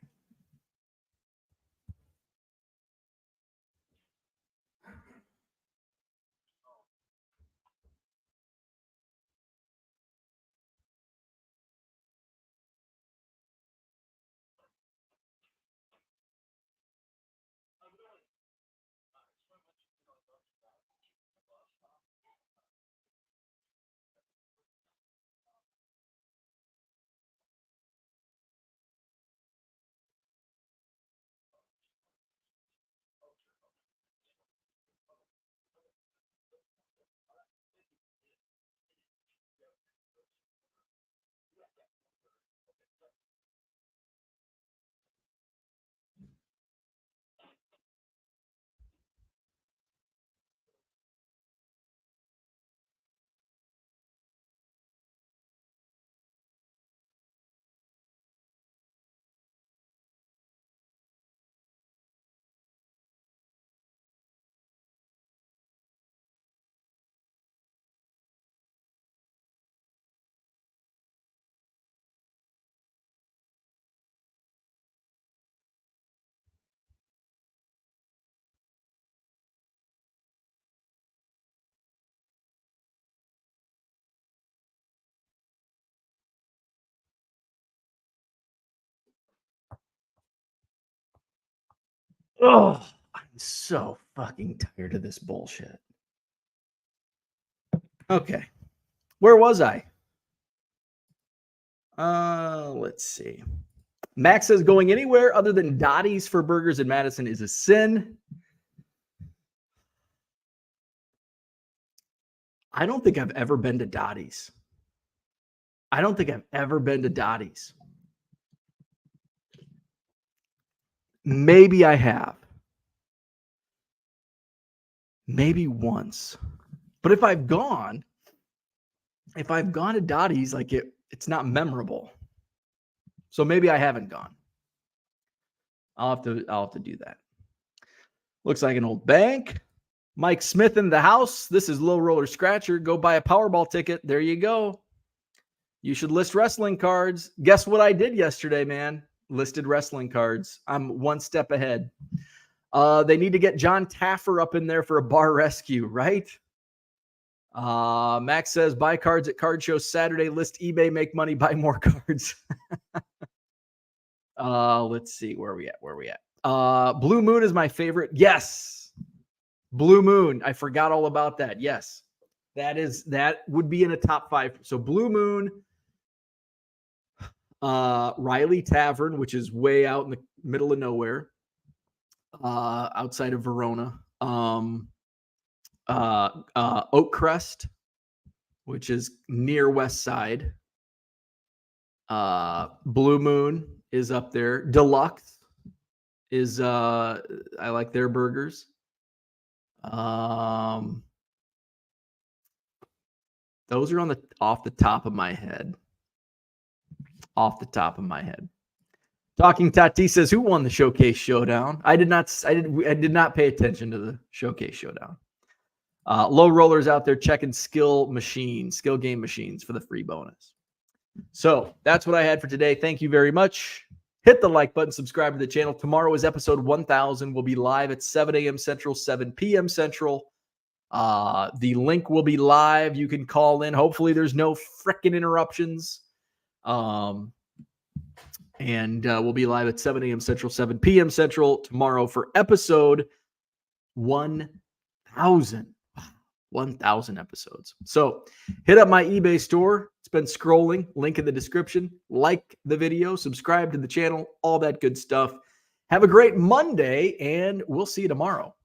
Oh, I'm so fucking tired of this bullshit. Okay. Where was I? Let's see. Max says going anywhere other than Dottie's for burgers in Madison is a sin. I don't think I've ever been to Dottie's. I don't think I've ever been to Dottie's. Maybe I have. Maybe once. But if I've gone to Dottie's, like it's not memorable. So maybe I haven't gone. I'll have to do that. Looks like an old bank. Mike Smith in the house. This is Low Roller Scratcher. Go buy a Powerball ticket. There you go. You should list wrestling cards. Guess what I did yesterday, man? Listed wrestling cards. I'm one step ahead. They need to get John Taffer up in there for a bar rescue, right? Max says, buy cards at card show Saturday. List eBay, make money, buy more cards. Let's see. Where are we at? Blue Moon is my favorite. Yes. Blue Moon. I forgot all about that. Yes. That would be in a top 5. So Blue Moon, Riley Tavern, which is way out in the middle of nowhere, outside of Verona. Oakcrest, which is near West Side. Blue Moon is up there. Deluxe is I like their burgers. Those are off the top of my head. Talking Tati says, who won the Showcase Showdown? I did not pay attention to the Showcase Showdown. Low rollers out there checking skill game machines for the free bonus. So that's what I had for today. Thank you very much. Hit the like button, subscribe to the channel. Tomorrow is episode 1000. We'll be live at 7 a.m. Central, 7 p.m. Central. The link will be live. You can call in. Hopefully there's no frickin' interruptions. And we'll be live at 7 a.m. Central, 7 p.m. Central tomorrow for episode 1000. 1000 episodes. So hit up my eBay store. It's been scrolling. Link in the description. Like the video. Subscribe to the channel. All that good stuff. Have a great Monday, and we'll see you tomorrow.